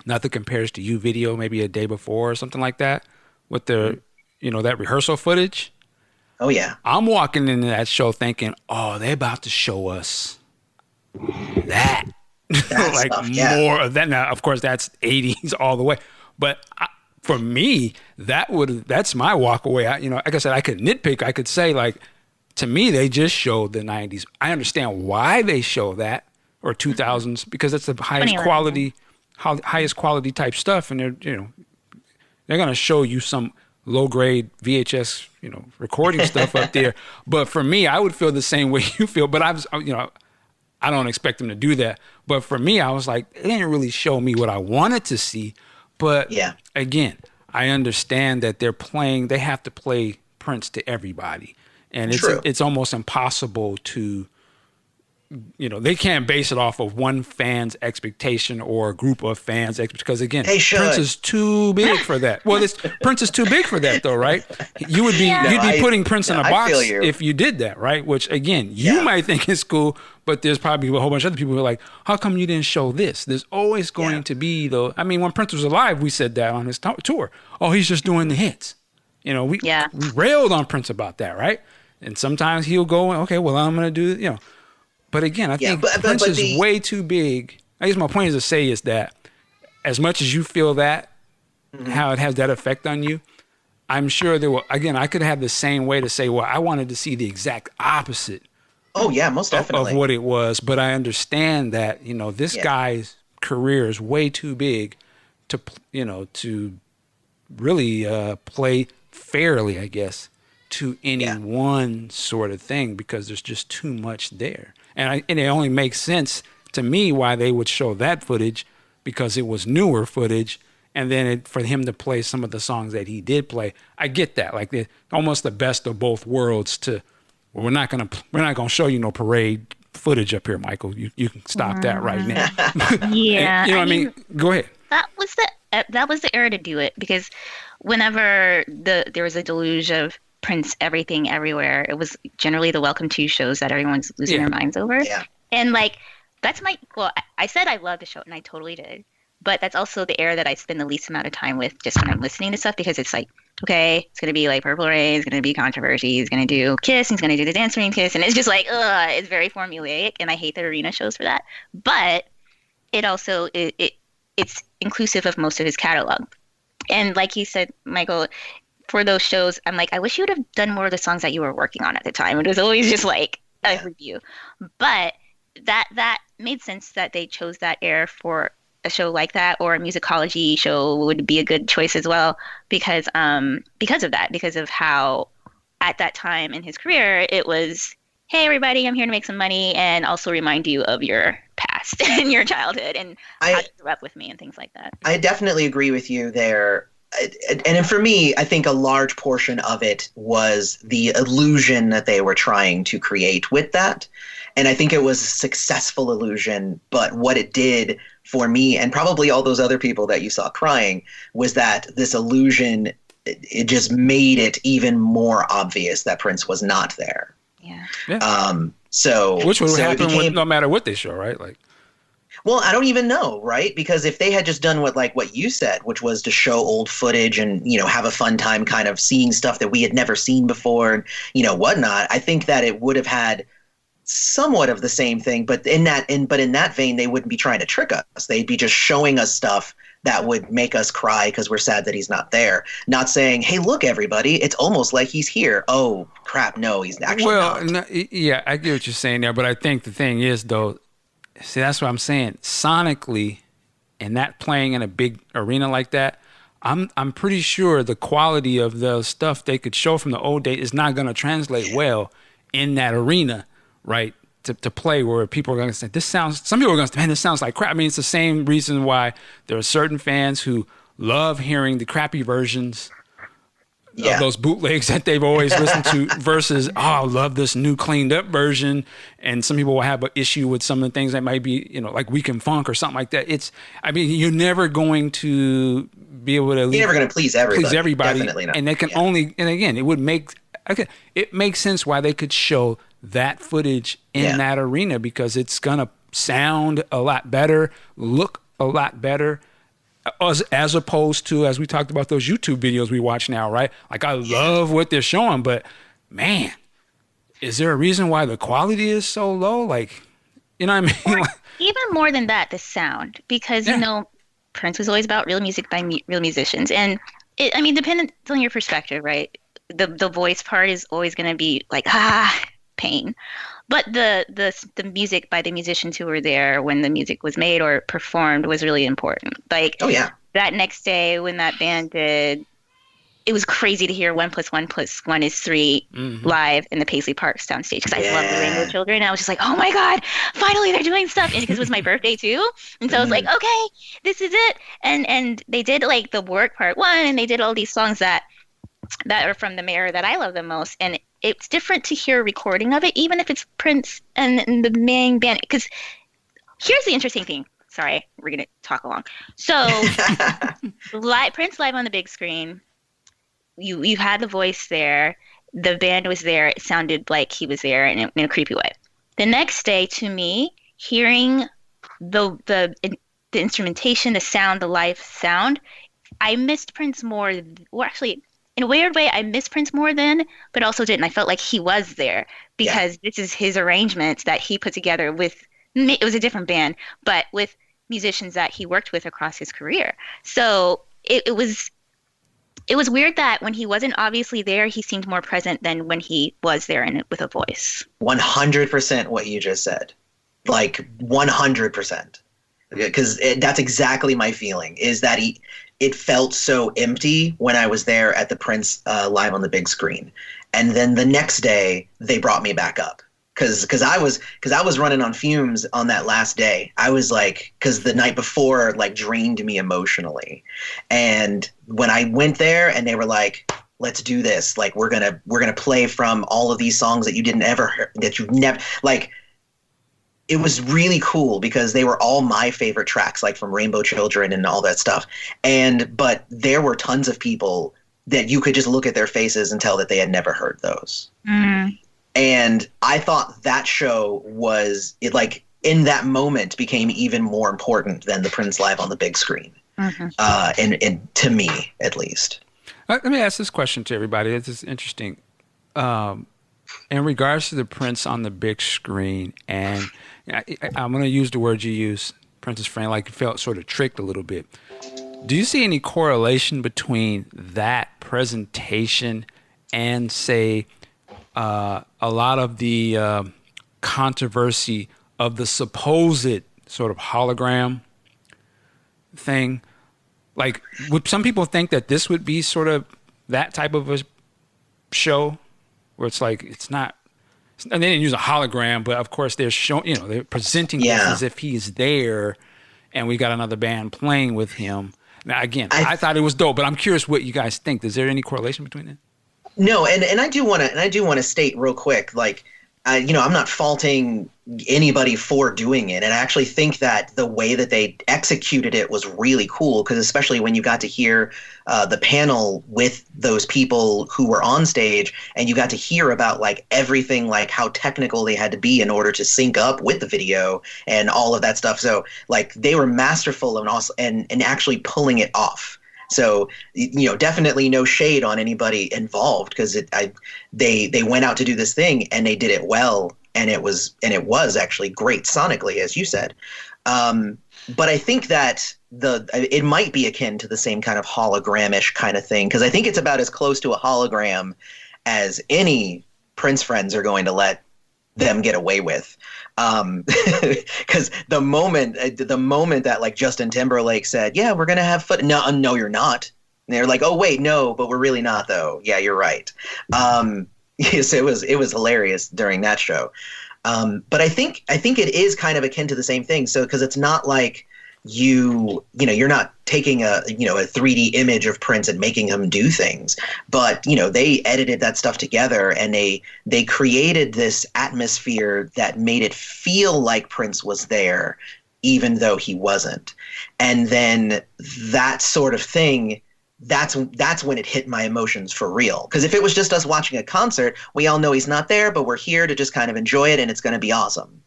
Nothing Compares to You video maybe a day before or something like that with the, that rehearsal footage. Oh, yeah. I'm walking into that show thinking, oh, they're about to show us that. Like stuff, more of that. Now, of course, that's 80s all the way. But for me, that's my walk away. Like I said, I could nitpick. I could say, like, to me, they just showed the 90s. I understand why they show that, or 2000s, because it's the highest quality type stuff, and they're going to show you some low grade VHS recording stuff up there. But for me, I would feel the same way you feel. But I don't expect them to do that. But for me, I was like, they didn't really show me what I wanted to see. But again, I understand that they have to play Prince to everybody. And it's almost impossible to, they can't base it off of one fan's expectation or a group of fans' because again, Prince is too big for that. Well, Prince is too big for that though, right? You'd be putting Prince in a box if you did that, right? Which again, you might think is cool, but there's probably a whole bunch of other people who are like, how come you didn't show this? There's always going to be when Prince was alive, we said that on his tour. Oh, he's just doing the hits. We railed on Prince about that, right? And sometimes he'll go, okay, well, I'm going to do, But again, I think Prince is way too big. I guess my point is that as much as you feel that, how it has that effect on you, I'm sure I could have the same way to say, well, I wanted to see the exact opposite Oh yeah, most definitely. of what it was. But I understand that, this guy's career is way too big to, to really play fairly, I guess, to any one sort of thing, because there's just too much there. And it only makes sense to me why they would show that footage, because it was newer footage. And then for him to play some of the songs that he did play, I get that, like almost the best of both worlds. We're not gonna show you no parade footage up here, Michael. You can stop that right now. Yeah, and, what I mean? Go ahead. That was the era to do it, because whenever there was a deluge of Prince everything everywhere, it was generally the Welcome to shows that everyone's losing their minds over. Yeah. And that's I said I loved the show, and I totally did. But that's also the era that I spend the least amount of time with just when I'm listening to stuff, because it's like, okay, it's going to be like Purple Rain, it's going to be Controversy, he's going to do Kiss, he's going to do the Dance Ring Kiss, and it's just like, it's very formulaic, and I hate the arena shows for that. But it also, it's inclusive of most of his catalog. And like you said, Michael, for those shows, I'm like, I wish you would have done more of the songs that you were working on at the time. It was always just like a review. But that made sense that they chose that era for a show like that, or a musicology show would be a good choice as well, because of that, because of how at that time in his career it was, hey everybody, I'm here to make some money and also remind you of your past and your childhood and how you grew up with me and things like that. I definitely agree with you there. And for me, I think a large portion of it was the illusion that they were trying to create with that. And I think it was a successful illusion, but what it did for me, and probably all those other people that you saw crying, was that this illusion, it just made it even more obvious that Prince was not there. Yeah. Which would happen no matter what they show, right? Well, I don't even know, right? Because if they had just done what you said, which was to show old footage and, have a fun time kind of seeing stuff that we had never seen before and, whatnot, I think that it would have had somewhat of the same thing. But in that vein, they wouldn't be trying to trick us. They'd be just showing us stuff that would make us cry because we're sad that he's not there. Not saying, hey, look, everybody, it's almost like he's here. Oh, crap, no, he's actually not. Yeah, I get what you're saying there. But I think the thing is, though, see, that's what I'm saying. Sonically, and that playing in a big arena like that, I'm pretty sure the quality of the stuff they could show from the old days is not going to translate well in that arena, right? To play where people are going to say, some people are going to say, man, this sounds like crap. I mean, it's the same reason why there are certain fans who love hearing the crappy versions of those bootlegs that they've always listened to versus, I love this new cleaned up version. And some people will have an issue with some of the things that might be, like Weekend Funk or something like that. You're never going to be able to. You're never going to please everybody. Definitely not. And they can and again, it makes sense why they could show that footage in that arena, because it's going to sound a lot better, look a lot better, as opposed to, as we talked about those YouTube videos we watch now, right? I love what they're showing, but man, is there a reason why the quality is so low? You know what I mean? Even more than that, the sound, because, Prince was always about real music by real musicians. And depending on your perspective, right? The voice part is always going to be pain. But the music by the musicians who were there when the music was made or performed was really important. That next day when that band did, it was crazy to hear 1 + 1 + 1 is 3 live in the Paisley Park soundstage, because I love the Rainbow Children. I was just like, oh my God, finally they're doing stuff. And because it was my birthday too. And so I was like, okay, this is it. And they did the Work Part 1, and they did all these songs that are from the era that I love the most. And it's different to hear a recording of it, even if it's Prince and the main band. Because here's the interesting thing. Sorry, we're going to talk along. So Prince live on the big screen, you had the voice there. The band was there. It sounded like he was there in a creepy way. The next day, to me, hearing the instrumentation, the sound, the live sound, I missed Prince more. Well, actually, in a weird way, I missed Prince more then, but also didn't. I felt like he was there because this is his arrangements that he put together with, it was a different band, but with musicians that he worked with across his career. So it was it was weird that when he wasn't obviously there, he seemed more present than when he was there and with a voice. 100% what you just said. Like 100%. Because that's exactly my feeling, is that it felt so empty when I was there at the Prince live on the big screen. And then the next day they brought me back up. Cause I was running on fumes on that last day. I was like, cause the night before like drained me emotionally. And when I went there and they were like, let's do this. Like, we're going to play from all of these songs that you didn't ever hear, that you've never, like, it was really cool because they were all my favorite tracks, like from Rainbow Children and all that stuff. But there were tons of people that you could just look at their faces and tell that they had never heard those. Mm. And I thought that show like in that moment became even more important than the Prince live on the big screen. Mm-hmm. And to me, at least. Let me ask this question to everybody. This is interesting. In regards to the Prince on the big screen, and I'm going to use the word you use, Prince's friend, like you felt sort of tricked a little bit. Do you see any correlation between that presentation and, say, a lot of the controversy of the supposed sort of hologram thing? Like, would some people think that this would be sort of that type of a show where it's like, it's not, and they didn't use a hologram, but of course they're showing, they're presenting this as if he's there and we got another band playing with him. Now, again, I thought it was dope, but I'm curious what you guys think. Is there any correlation between it? No, and I do want to state real quick, like, I'm not faulting anybody for doing it, and I actually think that the way that they executed it was really cool, because especially when you got to hear the panel with those people who were on stage, and you got to hear about like everything, like how technical they had to be in order to sync up with the video and all of that stuff. So like they were masterful and actually pulling it off. So, definitely no shade on anybody involved, because they went out to do this thing and they did it well, and it was actually great sonically, as you said. But I think that it might be akin to the same kind of hologram-ish kind of thing, because I think it's about as close to a hologram as any Prince friends are going to let them get away with. Because the moment that like Justin Timberlake said, yeah, we're going to have fun. No, you're not. And they're like, oh, wait, no, but we're really not, though. Yeah, you're right. Yes, it was hilarious during that show. But I think it is kind of akin to the same thing. So, because it's not like you're not taking a 3D image of Prince and making him do things, but they edited that stuff together, and they created this atmosphere that made it feel like Prince was there, even though he wasn't. And then that sort of thing, that's when it hit my emotions for real. Because if it was just us watching a concert, we all know he's not there, but we're here to just kind of enjoy it, and it's going to be awesome,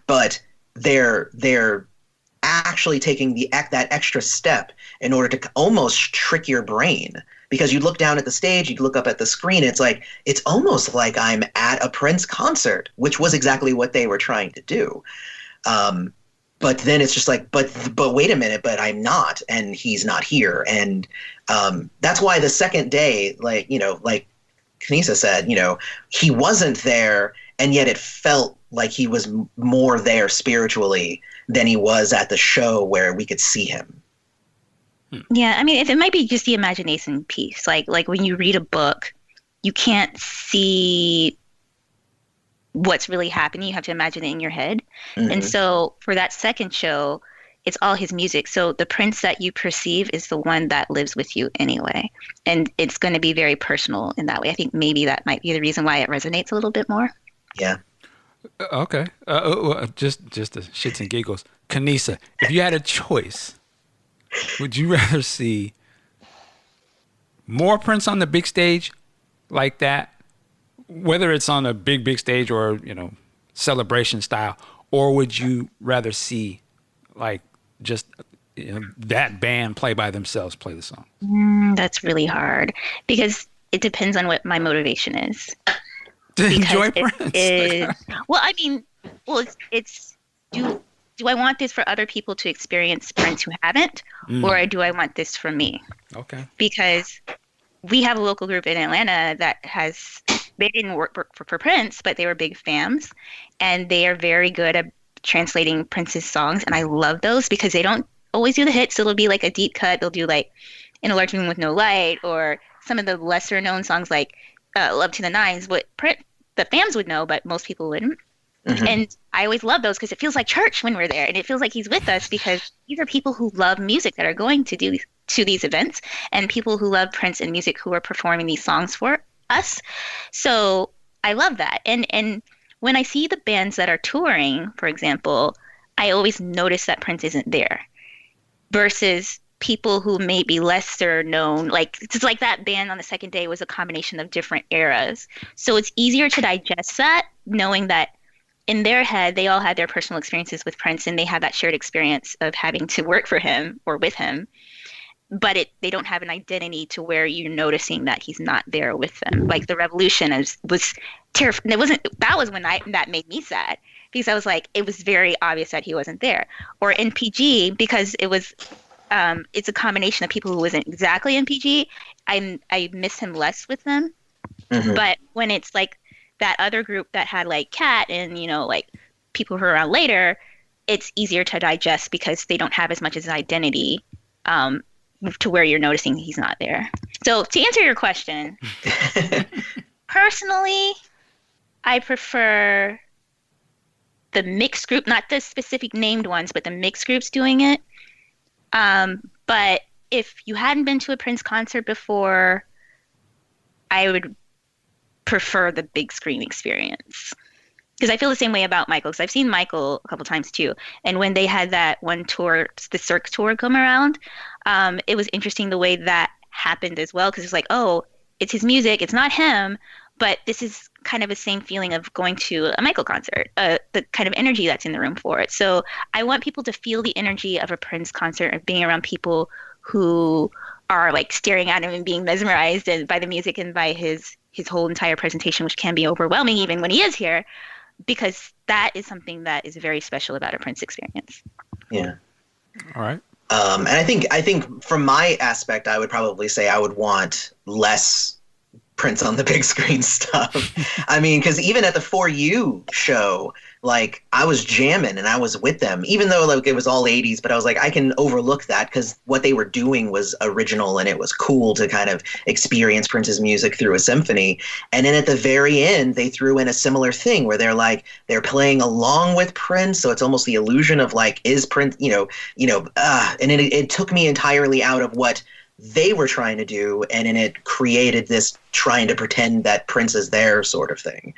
But they're actually taking that extra step in order to almost trick your brain, because you look down at the stage, you look up at the screen, it's like, it's almost like I'm at a Prince concert, which was exactly what they were trying to do. But then it's just like, but wait a minute, but I'm not, and he's not here. And that's why the second day, like Kanisa said, he wasn't there, and yet it felt like he was more there spiritually than he was at the show where we could see him. Yeah, I mean, it might be just the imagination piece. Like when you read a book, you can't see what's really happening. You have to imagine it in your head. Mm-hmm. And so for that second show, it's all his music. So the Prince that you perceive is the one that lives with you anyway. And it's going to be very personal in that way. I think maybe that might be the reason why it resonates a little bit more. Yeah. Okay. Just the shits and giggles. Kanisa, if you had a choice, would you rather see more Prince on the big stage like that, whether it's on a big stage or, celebration style, or would you rather see like just that band play by themselves play the song? That's really hard, because it depends on what my motivation is. To enjoy Prince. It's do I want this for other people to experience Prince who haven't, or do I want this for me? Okay. Because we have a local group in Atlanta that they didn't work for Prince, but they were big fans, and they are very good at translating Prince's songs, and I love those because they don't always do the hits. So it'll be like a deep cut. They'll do like In a Large Room with No Light, or some of the lesser known songs like Love to the Nines, what the fans would know, but most people wouldn't. Mm-hmm. And I always love those because it feels like church when we're there, and it feels like he's with us because these are people who love music that are going to these events, and people who love Prince and music who are performing these songs for us. So I love that. And when I see the bands that are touring, for example, I always notice that Prince isn't there versus people who may be lesser known. Like, it's like that band on the second day was a combination of different eras. So it's easier to digest that, knowing that in their head, they all had their personal experiences with Prince, and they had that shared experience of having to work for him or with him. But they don't have an identity to where you're noticing that he's not there with them. Like the Revolution was terrifying. That was when that made me sad, because I was like, it was very obvious that he wasn't there. Or NPG, because it's a combination of people who wasn't exactly NPG. I miss him less with them. Mm-hmm. But when it's like that other group that had like Cat and, like people who are around later, it's easier to digest because they don't have as much as an identity to where you're noticing he's not there. So to answer your question, personally, I prefer the mixed group, not the specific named ones, but the mixed groups doing it. But if you hadn't been to a Prince concert before, I would prefer the big screen experience. Because I feel the same way about Michael, because I've seen Michael a couple times too. And when they had that one tour, the Cirque tour come around, it was interesting the way that happened as well. Because it's like, oh, it's his music, it's not him, but this is kind of the same feeling of going to a Michael concert, the kind of energy that's in the room for it. So I want people to feel the energy of a Prince concert, of being around people who are like staring at him and being mesmerized by the music and by his whole entire presentation, which can be overwhelming even when he is here, because that is something that is very special about a Prince experience. Yeah. All right. And I think from my aspect, I would probably say I would want less Prince on the big screen stuff. I mean, because even at the For You show, like, I was jamming and I was with them, even though like it was all 80s, but I was like, I can overlook that because what they were doing was original and it was cool to kind of experience Prince's music through a symphony. And then at the very end, they threw in a similar thing where they're playing along with Prince. So it's almost the illusion of like, is Prince, and it took me entirely out of what they were trying to do, and then it created this trying to pretend that Prince is there sort of thing.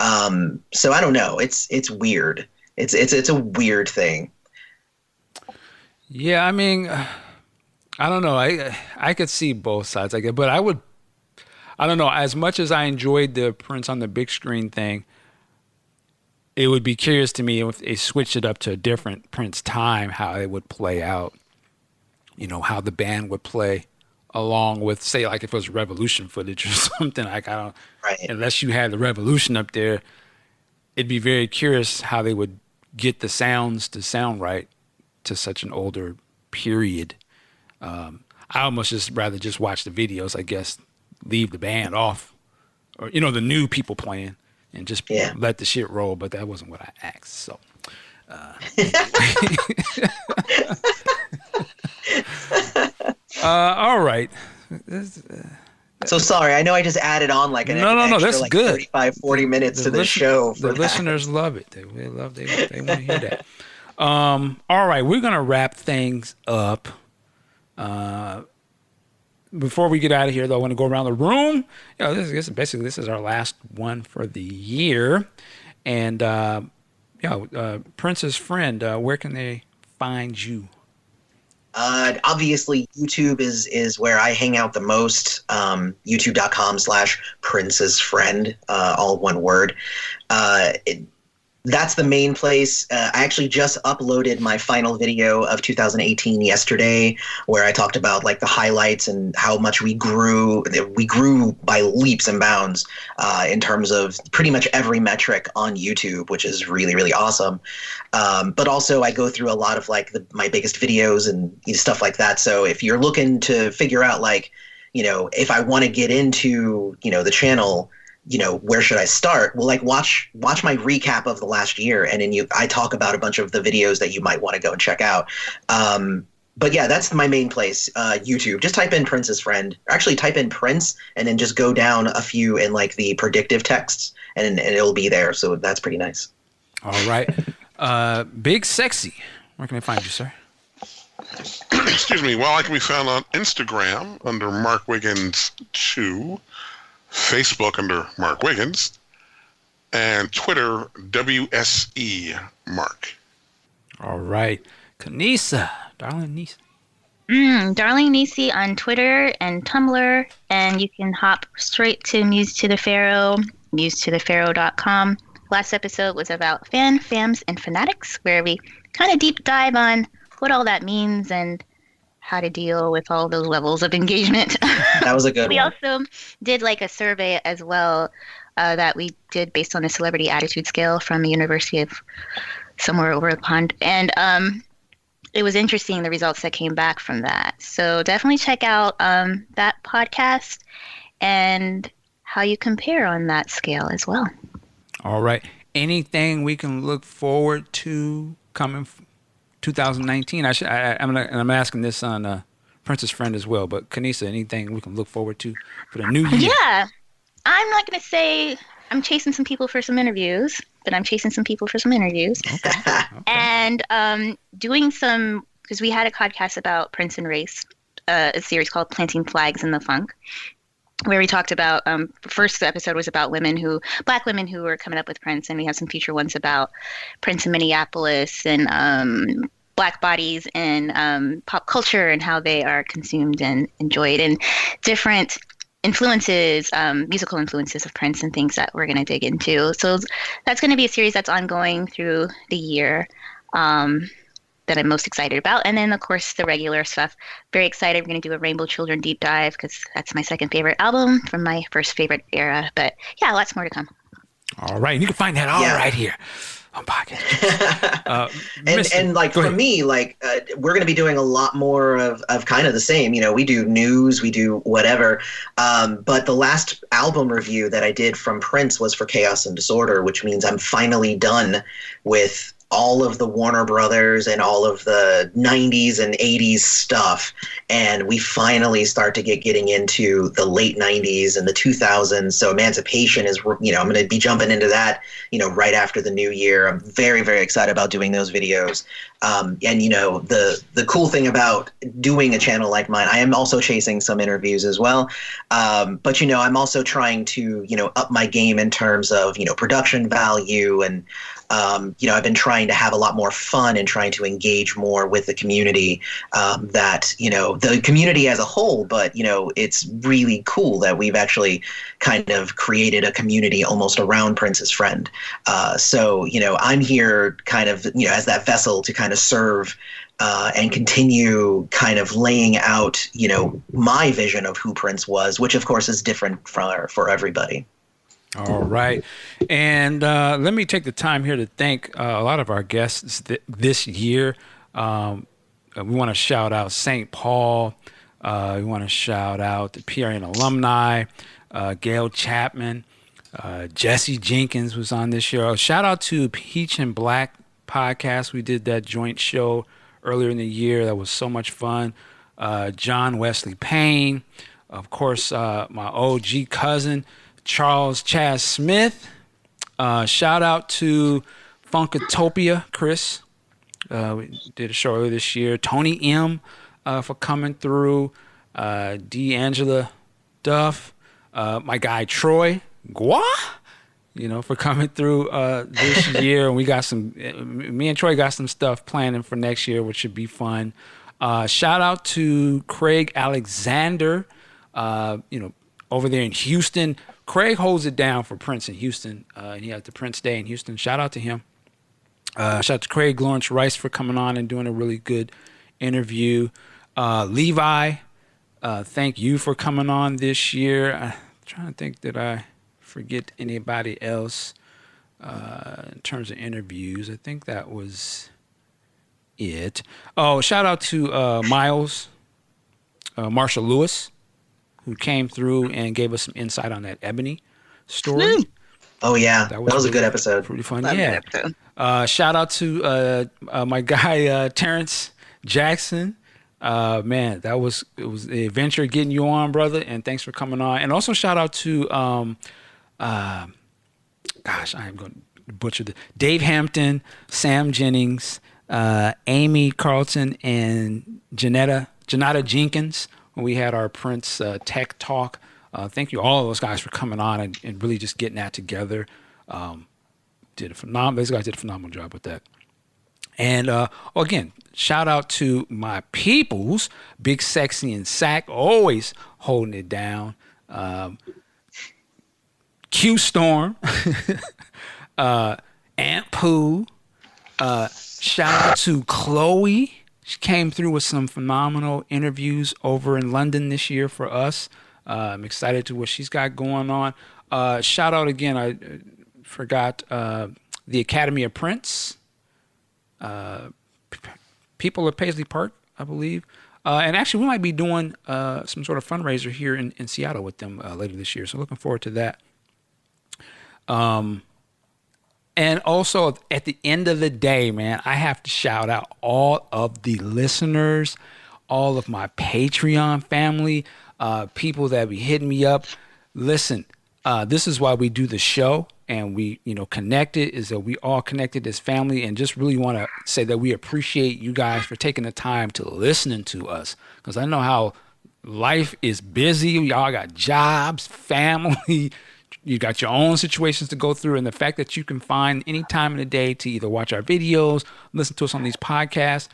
So I don't know. It's weird. It's a weird thing. Yeah, I mean, I don't know. I could see both sides, I guess, but I don't know. As much as I enjoyed the Prince on the big screen thing, it would be curious to me if they switched it up to a different Prince time, how it would play out. How the band would play along with, say, like if it was Revolution footage or something. Like, unless you had the Revolution up there, it'd be very curious how they would get the sounds to sound right to such an older period. I almost just rather just watch the videos, I guess, leave the band off, or, the new people playing and just let the shit roll. But that wasn't what I asked. So, all right. So sorry, I know I just added on like an extra, that's like good. 35, 40 minutes to the show. The listeners love it. They want to hear that. All right, we're gonna wrap things up. Before we get out of here, though, I want to go around the room. This is our last one for the year, and Prince's friend. Where can they find you? Obviously, YouTube is where I hang out the most. YouTube.com/Prince's Friend, all one word. That's the main place. I actually just uploaded my final video of 2018 yesterday, where I talked about like the highlights and how much we grew. We grew by leaps and bounds in terms of pretty much every metric on YouTube, which is really, really awesome. But also I go through a lot of like my biggest videos and stuff like that. So if you're looking to figure out like, if I want to get into, the channel, where should I start? Well, like watch my recap of the last year, and then I talk about a bunch of the videos that you might want to go and check out. But yeah, that's my main place, YouTube. Just type in Prince's Friend. Actually, type in Prince, and then just go down a few in like the predictive texts, and it'll be there. So that's pretty nice. All right, Big Sexy. Where can I find you, sir? Excuse me. Well, I can be found on Instagram under Mark Wiggins 2. Facebook under Mark Wiggins, and Twitter, WSE Mark. All right. Kanisa, Darling Nisi. Darling Nisi on Twitter and Tumblr, and you can hop straight to Muse to the Pharaoh, musetothepharaoh.com. Last episode was about fams, and fanatics, where we kind of deep dive on what all that means and how to deal with all those levels of engagement. That was a good one. We also did like a survey as well that we did based on the celebrity attitude scale from the University of somewhere over the pond. And it was interesting, the results that came back from that. So definitely check out that podcast and how you compare on that scale as well. All right. Anything we can look forward to coming 2019? I'm asking this on Prince's Friend as well, but Kanisa, anything we can look forward to for the new year? Yeah. I'm not going to say I'm chasing some people for some interviews, but I'm chasing some people for some interviews. Okay. And doing some, because we had a podcast about Prince and race, a series called Planting Flags in the Funk, where we talked about, first episode was about Black women who were coming up with Prince, and we have some future ones about Prince in Minneapolis and Black bodies and pop culture and how they are consumed and enjoyed, and different influences, musical influences of Prince and things that we're going to dig into. So that's going to be a series that's ongoing through the year. That I'm most excited about. And then, of course, the regular stuff. Very excited. We're going to do a Rainbow Children deep dive because that's my second favorite album from my first favorite era. But yeah, lots more to come. All right. And you can find that all right here on podcast. And like for me, like we're going to be doing a lot more of kind of the same. We do news, we do whatever. But the last album review that I did from Prince was for Chaos and Disorder, which means I'm finally done with all of the Warner Brothers and all of the 90s and 80s stuff. And we finally start to getting into the late 90s and the 2000s. So Emancipation is, I'm going to be jumping into that, right after the new year. I'm very, very excited about doing those videos. And, the cool thing about doing a channel like mine, I am also chasing some interviews as well. But, I'm also trying to, up my game in terms of, production value and, I've been trying to have a lot more fun and trying to engage more with the community, the community as a whole. But, it's really cool that we've actually kind of created a community almost around Prince's Friend. So, I'm here kind of, as that vessel to kind of serve and continue kind of laying out, my vision of who Prince was, which, of course, is different for everybody. All right. And let me take the time here to thank a lot of our guests this year. We want to shout out St. Paul. We want to shout out the PRN alumni, Gail Chapman, Jesse Jenkins was on this show. Shout out to Peach and Black podcast. We did that joint show earlier in the year. That was so much fun. John Wesley Payne, of course, my OG cousin, Charles Chaz Smith. Shout out to Funkatopia, Chris. We did a show earlier this year. Tony M for coming through. D'Angela Duff. My guy Troy Gua, for coming through this year. And we got me and Troy got some stuff planning for next year, which should be fun. Shout out to Craig Alexander, over there in Houston. Craig holds it down for Prince in Houston. And he had the Prince Day in Houston. Shout out to him. Shout out to Craig Lawrence Rice for coming on and doing a really good interview. Levi, thank you for coming on this year. I'm trying to think, did I forget anybody else in terms of interviews? I think that was it. Oh, shout out to Miles Marshall Lewis, who came through and gave us some insight on that Ebony story. Oh yeah, that was a good episode. Pretty fun. Yeah. Shout out to my guy Terrence Jackson. Man, it was the adventure getting you on, brother, and thanks for coming on. And also shout out to gosh, I am going to butcher the Dave Hampton, Sam Jennings, Amy Carlton, and Janetta Jenkins when we had our Prince Tech Talk. Thank you all of those guys for coming on and really just getting that together. Those guys did a phenomenal job with that. And again, shout out to my peoples, Big Sexy and Sack, always holding it down. Q Storm, Aunt Pooh. Shout out to Chloe. She came through with some phenomenal interviews over in London this year for us. I'm excited to what she's got going on. Shout out again, I forgot the Academy of Prince. People at Paisley Park, I believe. And actually, we might be doing some sort of fundraiser here in Seattle with them later this year. So looking forward to that. And also, at the end of the day, man, I have to shout out all of the listeners, all of my Patreon family, people that be hitting me up. Listen, this is why we do the show and we, connected, is that we all connected as family, and just really want to say that we appreciate you guys for taking the time to listening to us, because I know how life is busy. Y'all got jobs, family, you got your own situations to go through, and the fact that you can find any time in the day to either watch our videos, listen to us on these podcasts,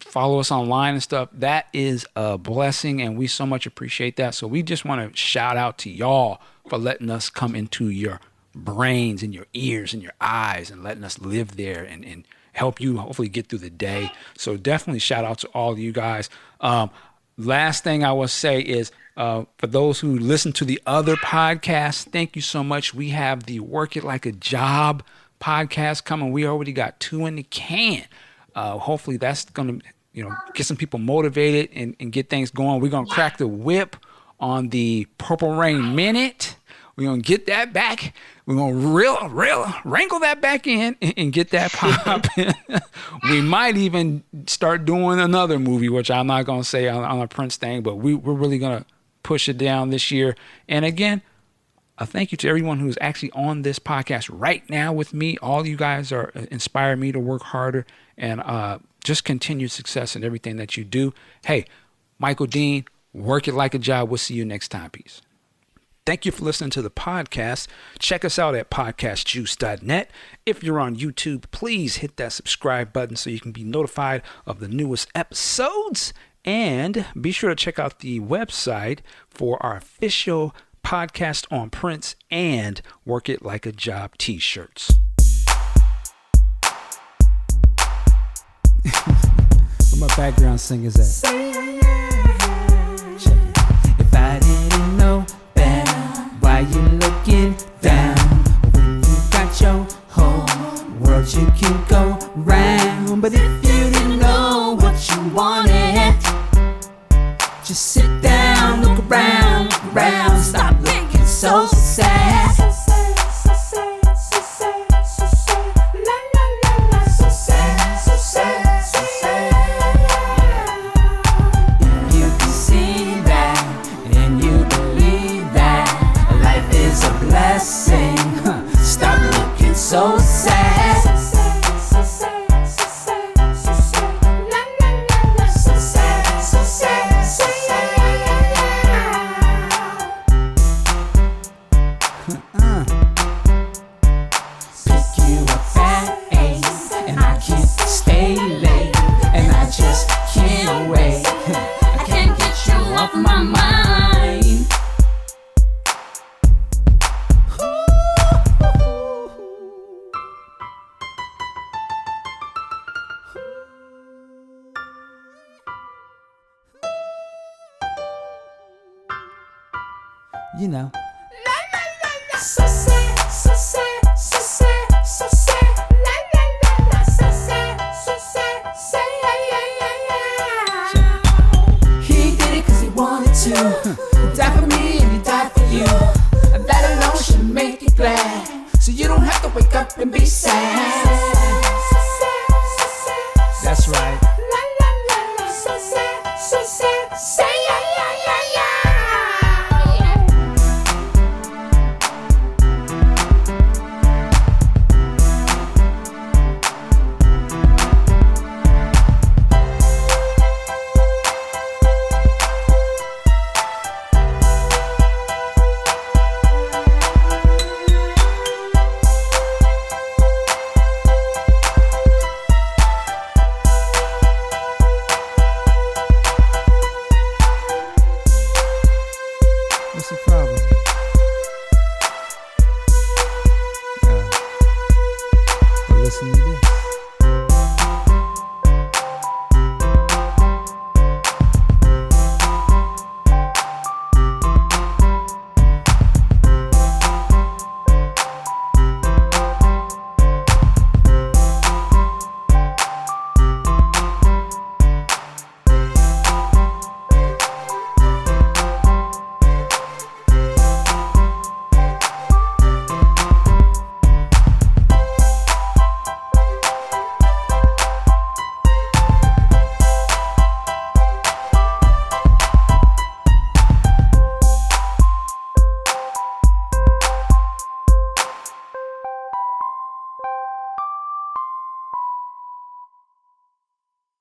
follow us online and stuff, that is a blessing, and we so much appreciate that. So we just want to shout out to y'all for letting us come into your brains and your ears and your eyes and letting us live there and help you hopefully get through the day. So definitely shout out to all of you guys. Last thing I will say is, for those who listen to the other podcasts, thank you so much. We have the Work It Like a Job podcast coming. We already got 2 in the can. Hopefully that's going to, get some people motivated and get things going. We're going to crack the whip on the Purple Rain Minute. We're going to get that back. We're going to wrinkle that back in and get that popping. We might even start doing another movie, which I'm not going to say on a Prince thing, but we're really going to push it down this year. And again, a thank you to everyone who's actually on this podcast right now with me. All you guys are inspiring me to work harder and just continued success in everything that you do. Hey, Michael Dean, Work It Like a Job. We'll see you next time. Peace. Thank you for listening to the podcast. Check us out at podcastjuice.net. If you're on YouTube, please hit that subscribe button so you can be notified of the newest episodes. And be sure to check out the website for our official podcast on Prince and Work It Like a Job t-shirts. What my background singers at? Check it. If I didn't know better, why you looking down? When you got your whole world you can go round. But if you didn't know what you wanted, just sit down, look around, stop looking so sad. If you can see that and you believe that life is a blessing, stop looking so sad. My mind. you know. So sad, so sad, so sad, so sad. La la la la, so sad, so sad, say yeah, yeah, yeah, yeah. He did it 'cause he wanted to. He died for me and he died for you. And that alone should make you glad. So you don't have to wake up and be sad. That's right. La la la la, so sad, say yeah, yeah, yeah, yeah. What's the problem?